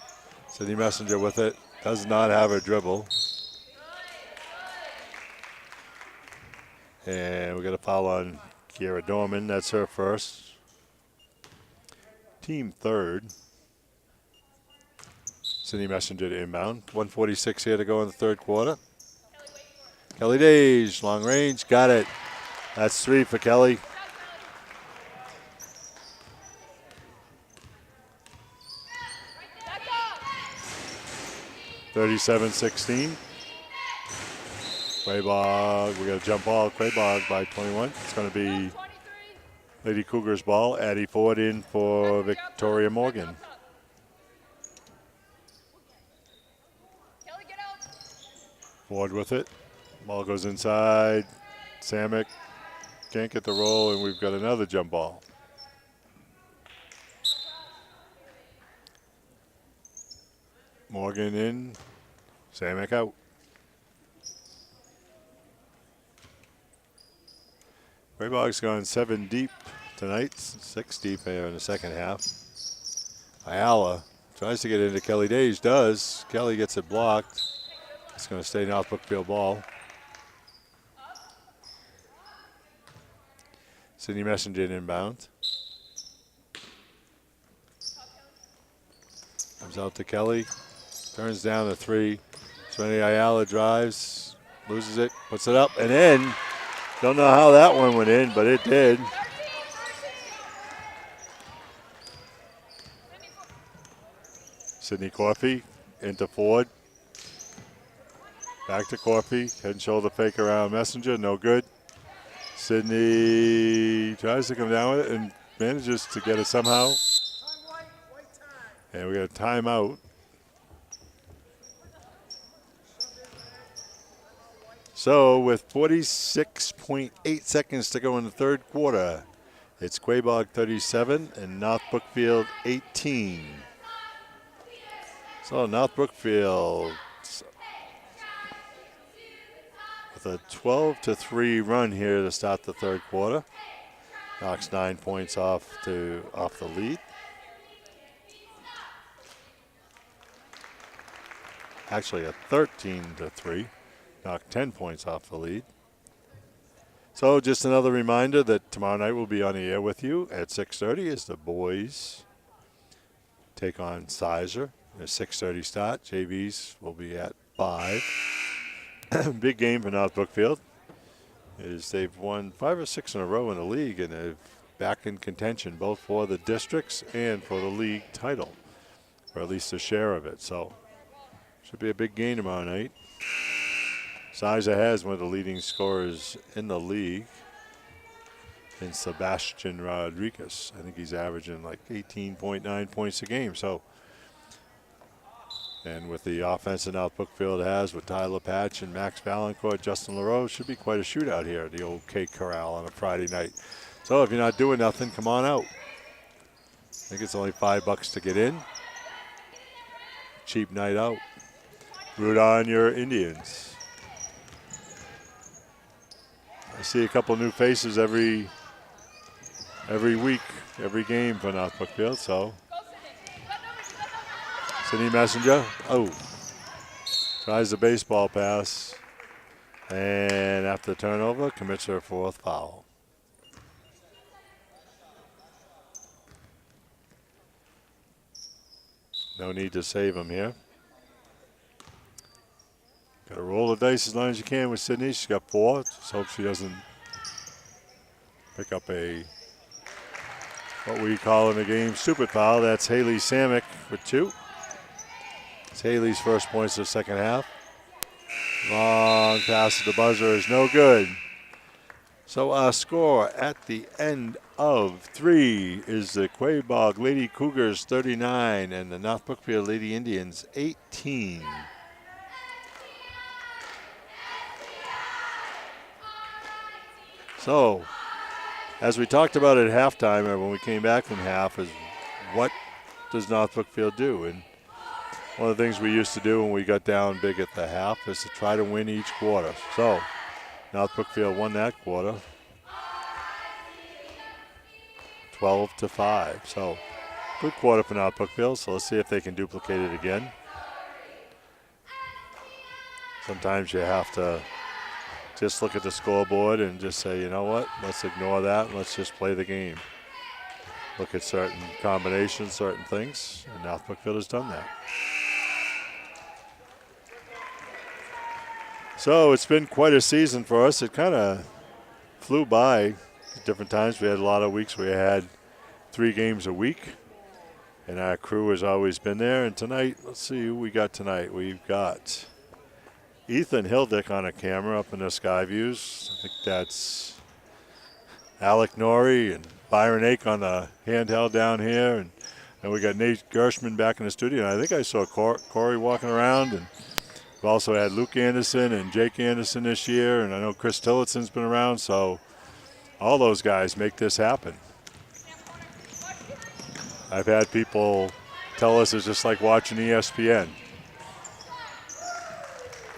Cindy Messenger with it. Does not have her dribble. And we got a foul on Kiera Dorman. That's her first. Team third. Cindy Messenger to inbound. 1:46 here to go in the third quarter. Kelly Dage, long range, got it. That's 3 for Kelly. Back up. 37-16. Quabog, we got a jump ball. Quabog by 21. It's going to be 23. Lady Cougars ball. Addie Ford in for Victoria Morgan. Kelly, get out. Ford with it. Ball goes inside. Samick can't get the roll, and we've got another jump ball. Morgan in. Samick out. Quabog's gone 7 deep tonight, 6 deep here in the second half. Ayala tries to get into Kelly Dage, does. Kelly gets it blocked. It's going to stay North Brookfield ball. Sydney Messenger inbound. Comes out to Kelly. Turns down the 3. Serenity Ayala drives. Loses it. Puts it up and in. Don't know how that one went in, but it did. 13. Sydney Corpy into Ford. Back to Corpy. Head and shoulder fake around Messenger. No good. Sydney tries to come down with it and manages to get it somehow. And we got a timeout. So with 46.8 seconds to go in the third quarter, it's Quabog 37 and North Brookfield 18. So North Brookfield with a 12-3 run here to start the third quarter. Knocks 9 points off the lead. Actually a 13-3. Knocked 10 points off the lead. So just another reminder that tomorrow night we'll be on the air with you at 6:30 as the boys take on Sizer. A 6:30 start. JVs will be at 5. Big game for North Brookfield. They've won 5 or 6 in a row in the league, and they're back in contention both for the districts and for the league title, or at least a share of it. So should be a big game tomorrow night. Sizer has one of the leading scorers in the league in Sebastian Rodriguez. I think he's averaging like 18.9 points a game. So, and with the offense that North Brookfield has with Tyler Patch and Max Valancourt, Justin LaRose, should be quite a shootout here at the old K Corral on a Friday night. So if you're not doing nothing, come on out. I think it's only $5 to get in. Cheap night out. Root on your Indians. I see a couple new faces every week, every game for North Brookfield. So, Sydney Messenger, tries the baseball pass, and after the turnover, commits her 4th foul. No need to save him here. Got to roll the dice as long as you can with Sydney. She's got 4. Just hope she doesn't pick up a, what we call in the game, stupid foul. That's Haley Samick with 2. It's Haley's first points of the second half. Long pass to the buzzer is no good. So our score at the end of 3 is the Quabog Lady Cougars 39 and the North Brookfield Lady Indians 18. So, as we talked about at halftime, or when we came back from half, is what does North Brookfield do? And one of the things we used to do when we got down big at the half is to try to win each quarter. So, North Brookfield won that quarter, 12-5. So, good quarter for North Brookfield. So let's see if they can duplicate it again. Sometimes you have to just look at the scoreboard and just say, you know what, let's ignore that and let's just play the game. Look at certain combinations, certain things, and North Brookfield has done that. So it's been quite a season for us. It kind of flew by at different times. We had a lot of weeks where we had 3 games a week, and our crew has always been there. And tonight, let's see who we got tonight. We've got Ethan Hildick on a camera up in the sky views. I think that's Alec Norrie and Byron Ake on the handheld down here. And we got Nate Gershman back in the studio. And I think I saw Corey walking around. And we've also had Luke Anderson and Jake Anderson this year. And I know Chris Tillotson's been around. So all those guys make this happen. I've had people tell us it's just like watching ESPN.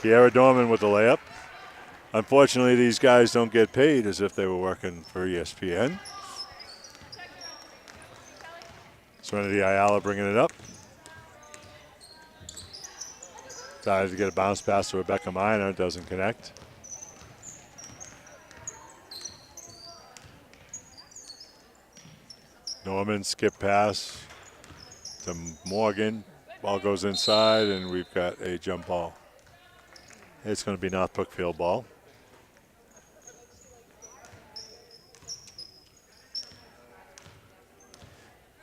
Kiara Dorman with the layup. Unfortunately, these guys don't get paid as if they were working for ESPN. Serenity Ayala bringing it up. Tries to get a bounce pass to Rebecca Minor. Doesn't connect. Norman skip pass to Morgan. Ball goes inside, and we've got a jump ball. It's going to be North Brookfield ball.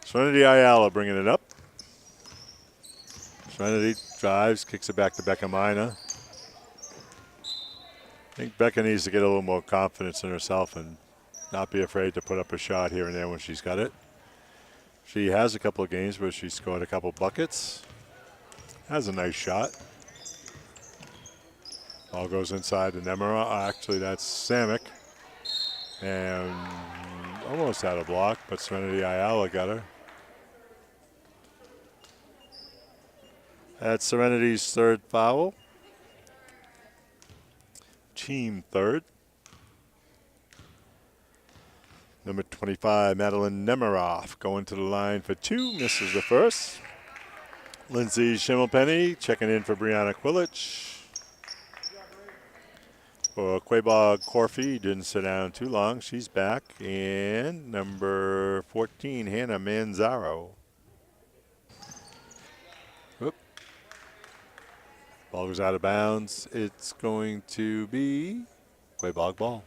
Serenity Ayala bringing it up. Serenity drives, kicks it back to Becca Mina. I think Becca needs to get a little more confidence in herself and not be afraid to put up a shot here and there when she's got it. She has a couple of games where she scored a couple buckets. Has a nice shot. Ball goes inside to Nemera. Actually, that's Samick. And almost had a block, but Serenity Ayala got her. That's Serenity's 3rd foul. Team 3rd. Number 25, Madeline Nemiroff, going to the line for 2. Misses the first. Lindsay Schimmelpenny checking in for Brianna Quilich. For Quabog Corfy, didn't sit down too long. She's back. And number 14, Hannah Manzaro. Whoop. Ball goes out of bounds. It's going to be Quabog ball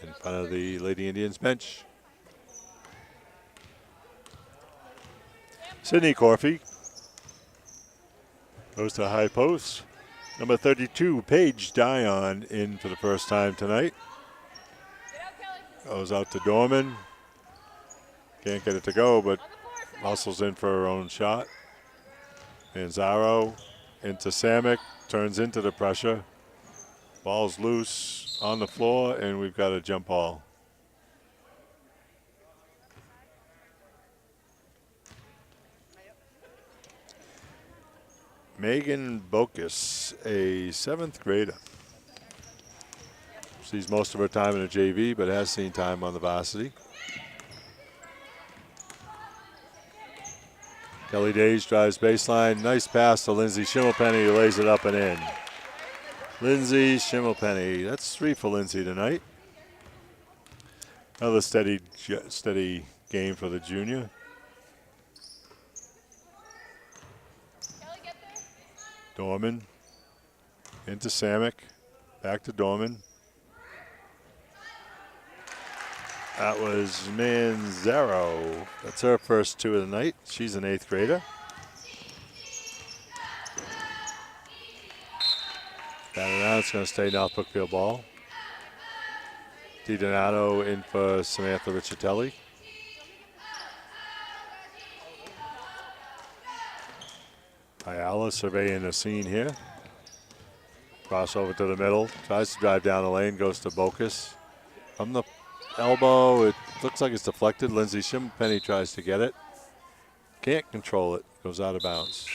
in front of the Lady Indians bench. Sydney Corfy goes to high post. Number 32, Paige Dion, in for the first time tonight. Goes out to Dorman. Can't get it to go, but muscles in for her own shot. Manzaro into Samick, turns into the pressure. Ball's loose on the floor, and we've got a jump ball. Megan Bokus, a 7th grader. Sees most of her time in a JV, but has seen time on the varsity. Kelly Days drives baseline. Nice pass to Lindsay Schimmelpenny, who lays it up and in. Lindsay Schimmelpenny. That's 3 for Lindsay tonight. Another steady game for the junior. Dorman Into Samick. Back to Dorman. That was Manzaro. That's her first 2 of the night. She's an 8th grader. Batted out. It's going to stay North Brookfield ball. DiDonato in for Samantha Riccitelli. Ayala surveying the scene here. Crossover to the middle. Tries to drive down the lane. Goes to Bocas. From the elbow, it looks like it's deflected. Lindsay Schimmelpenny tries to get it. Can't control it. Goes out of bounds.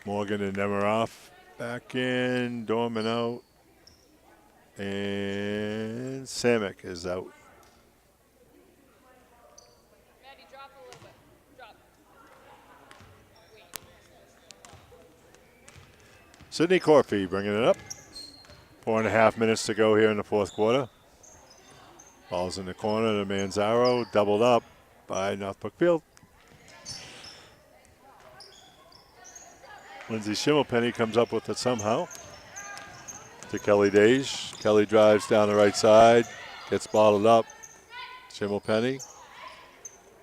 Morgan and Nemiroff back in. Dorman out. And Samick is out. Maddie, drop a little bit. Drop. Sydney Corfey bringing it up. 4.5 minutes to go here in the 4th quarter. Ball's in the corner to Manzaro. Doubled up by North Brookfield. Lindsay Schimmelpenny comes up with it somehow. To Kelly Dage. Kelly drives down the right side. Gets bottled up. Schimmelpenny.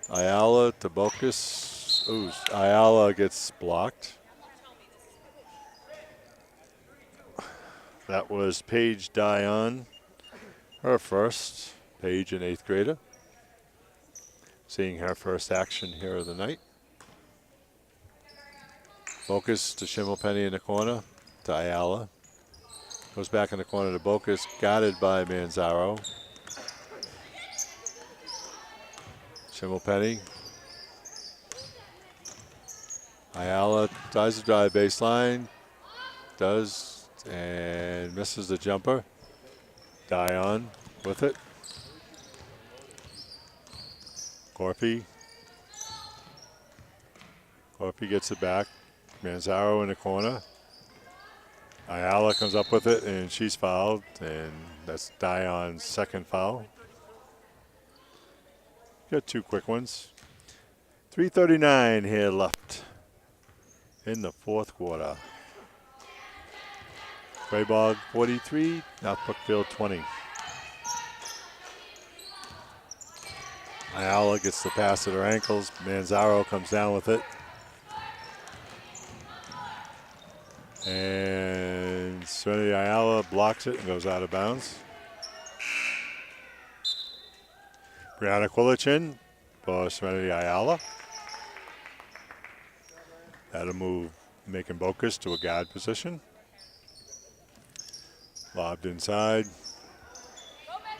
Ayala to Bocas. Ooh, Ayala gets blocked. That was Paige Dion. Her first. Paige, an 8th grader. Seeing her first action here of the night. Bocas to Schimmelpenny in the corner to Ayala. Goes back in the corner to Bocas, guarded by Manzaro. Schimmelpenny. Ayala tries to drive baseline. Does, and misses the jumper. Dion with it. Corfey. Corfey gets it back. Manzaro in the corner. Ayala comes up with it, and she's fouled, and that's Dion's second foul. Got 2 quick ones. 3:39 here left in the 4th quarter. Quabog 43, North Brookfield 20. Ayala gets the pass at her ankles. Manzaro comes down with it. And Serenity Ayala blocks it and goes out of bounds. Brianna Quillichin for Serenity Ayala. That'll move Macon Bocas to a guard position. Lobbed inside.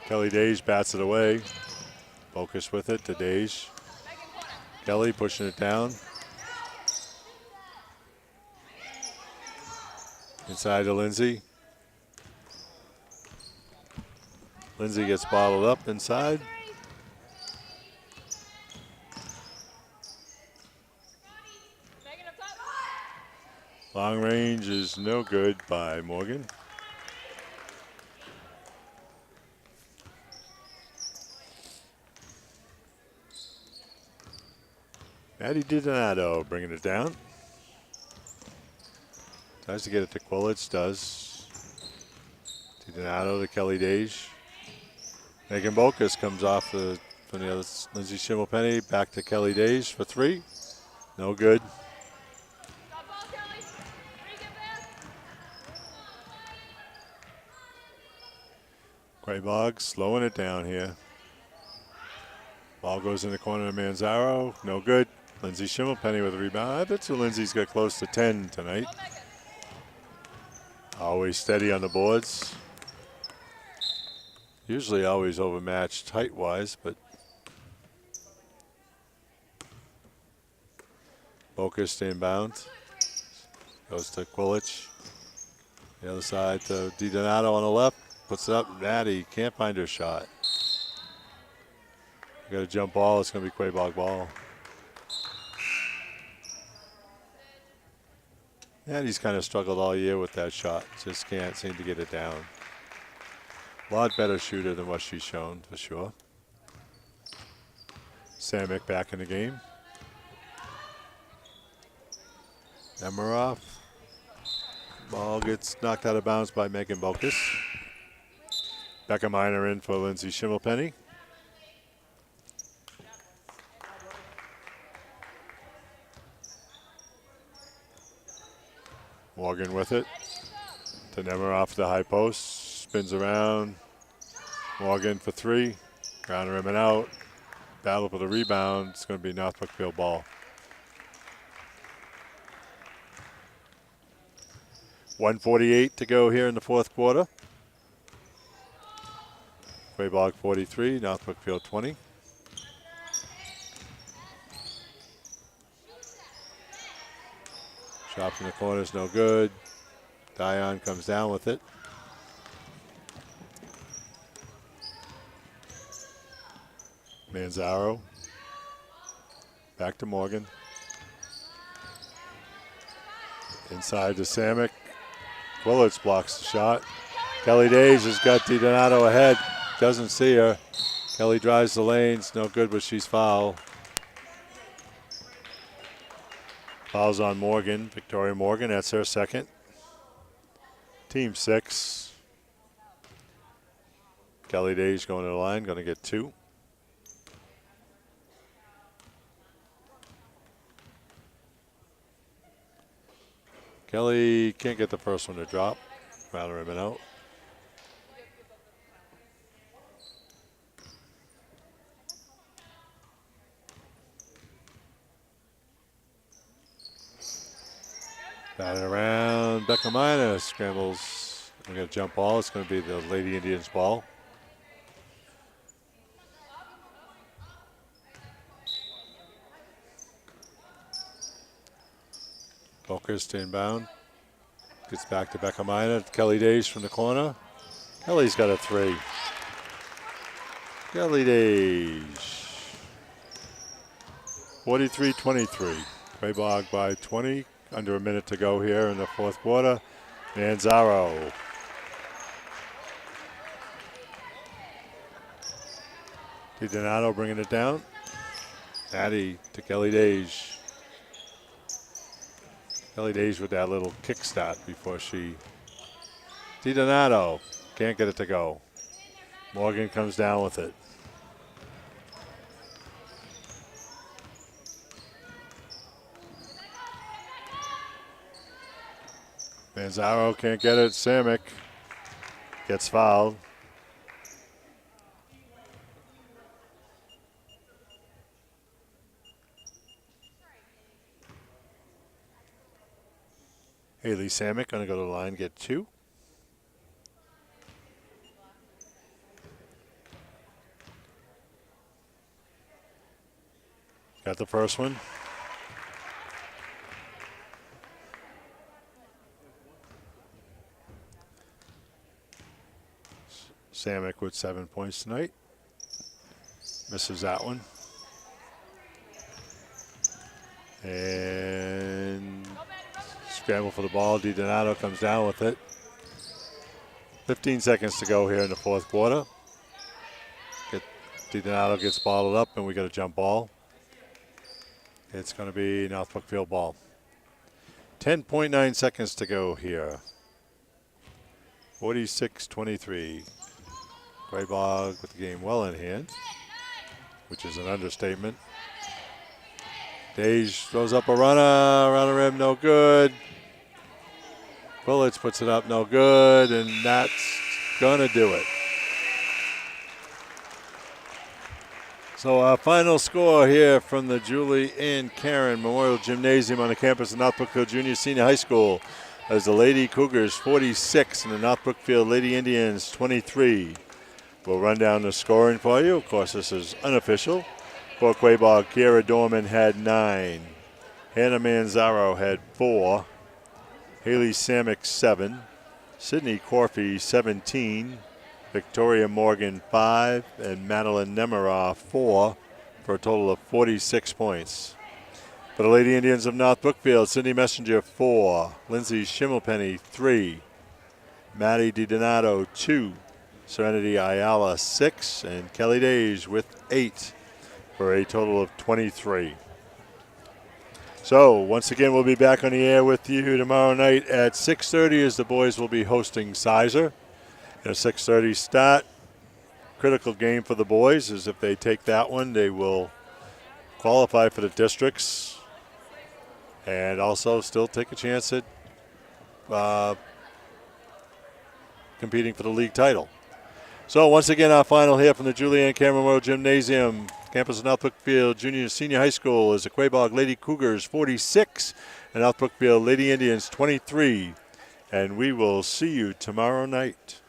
Kelly Dage bats it away. Bocas with it to Dage. Kelly pushing it down. Inside to Lindsay. Lindsay gets bottled up inside. Long range is no good by Morgan. Maddie DiDonato bringing it down. Tries to get it to Quillits, does. DiDonato to Kelly Dage. Megan Bocas comes off from the other. Lindsay Schimmelpenny back to Kelly Dage for 3. No good. Quabog slowing it down here. Ball goes in the corner of Manzaro. No good. Lindsay Schimmelpenny with a rebound. I bet you Lindsay's got close to 10 tonight. Always steady on the boards. Usually always overmatched height-wise, but Bocas inbound. Goes to Quillich. The other side to DiDonato on the left. Puts it up. Maddie can't find her shot. Got a jump ball. It's going to be Quabog ball. Maddie's kind of struggled all year with that shot. Just can't seem to get it down. A lot better shooter than what she's shown, for sure. Samick back in the game. Nemiroff. Ball gets knocked out of bounds by Megan Bokus. Becca Miner in for Lindsay Schimmelpenny. Morgan with it. To Nemiroff, the high post. Spins around. Morgan for three. Ground rim and out. Battle for the rebound. It's going to be North Brookfield ball. 1:48 to go here in the fourth quarter. Quabog 43, North Brookfield 20. Shot in the corner is no good. Dion comes down with it. Manzaro. Back to Morgan. Inside to Samick. Willards blocks the shot. Kelly Days has got DiDonato ahead. Doesn't see her. Kelly drives the lanes. No good, but she's foul. Fouls on Morgan. Victoria Morgan, that's her second. Team 6. Kelly Days going to the line, going to get 2. Kelly can't get the first one to drop. Round rim and out. Batting around. Becca Mina scrambles. We're going to jump ball. It's going to be the Lady Indians ball. Booker's to inbound. Gets back to Becca Mina. Kelly Days from the corner. Kelly's got a 3. Kelly Days. 43-23. Quabog by 20. Under a minute to go here in the fourth quarter. Manzaro. DiDonato bringing it down. Addy to Kelly Days. Kelly Days with that little kickstart before she. DiDonato can't get it to go. Morgan comes down with it. Manzaro can't get it. Samick gets fouled. Haley Samick going to go to the line, get 2. Got the first one. Samick with 7 points tonight. Misses that one. And scramble for the ball. DiDonato comes down with it. 15 seconds to go here in the fourth quarter. DiDonato gets bottled up, and we got a jump ball. It's going to be North Brookfield ball. 10.9 seconds to go here. 46-23. Quabog with the game well in hand, which is an understatement. Days throws up a runner, around the rim, no good. Bullets puts it up, no good, and that's gonna do it. So our final score here from the Julie and Karen Memorial Gymnasium on the campus of North Brookfield Junior Senior High School as the Lady Cougars 46 and the North Brookfield Lady Indians 23. We'll run down the scoring for you. Of course, this is unofficial. For Quabog, Kiera Dorman had 9. Hannah Manzaro had 4. Haley Samick 7. Sydney Corfey 17. Victoria Morgan 5. And Madeline Nemiroff 4 for a total of 46 points. For the Lady Indians of North Brookfield, Sydney Messenger 4. Lindsay Schimmelpenny 3. Maddie DiDonato 2. Serenity Ayala 6, and Kelly Days with 8 for a total of 23. So once again, we'll be back on the air with you tomorrow night at 6:30 as the boys will be hosting Sizer. A 6:30 start. Critical game for the boys is if they take that one, they will qualify for the districts and also still take a chance at competing for the league title. So once again, our final here from the Julianne Cameron Memorial Gymnasium, campus of North Brookfield Junior and Senior High School, is the Quabog Lady Cougars 46 and North Brookfield Lady Indians 23. And we will see you tomorrow night.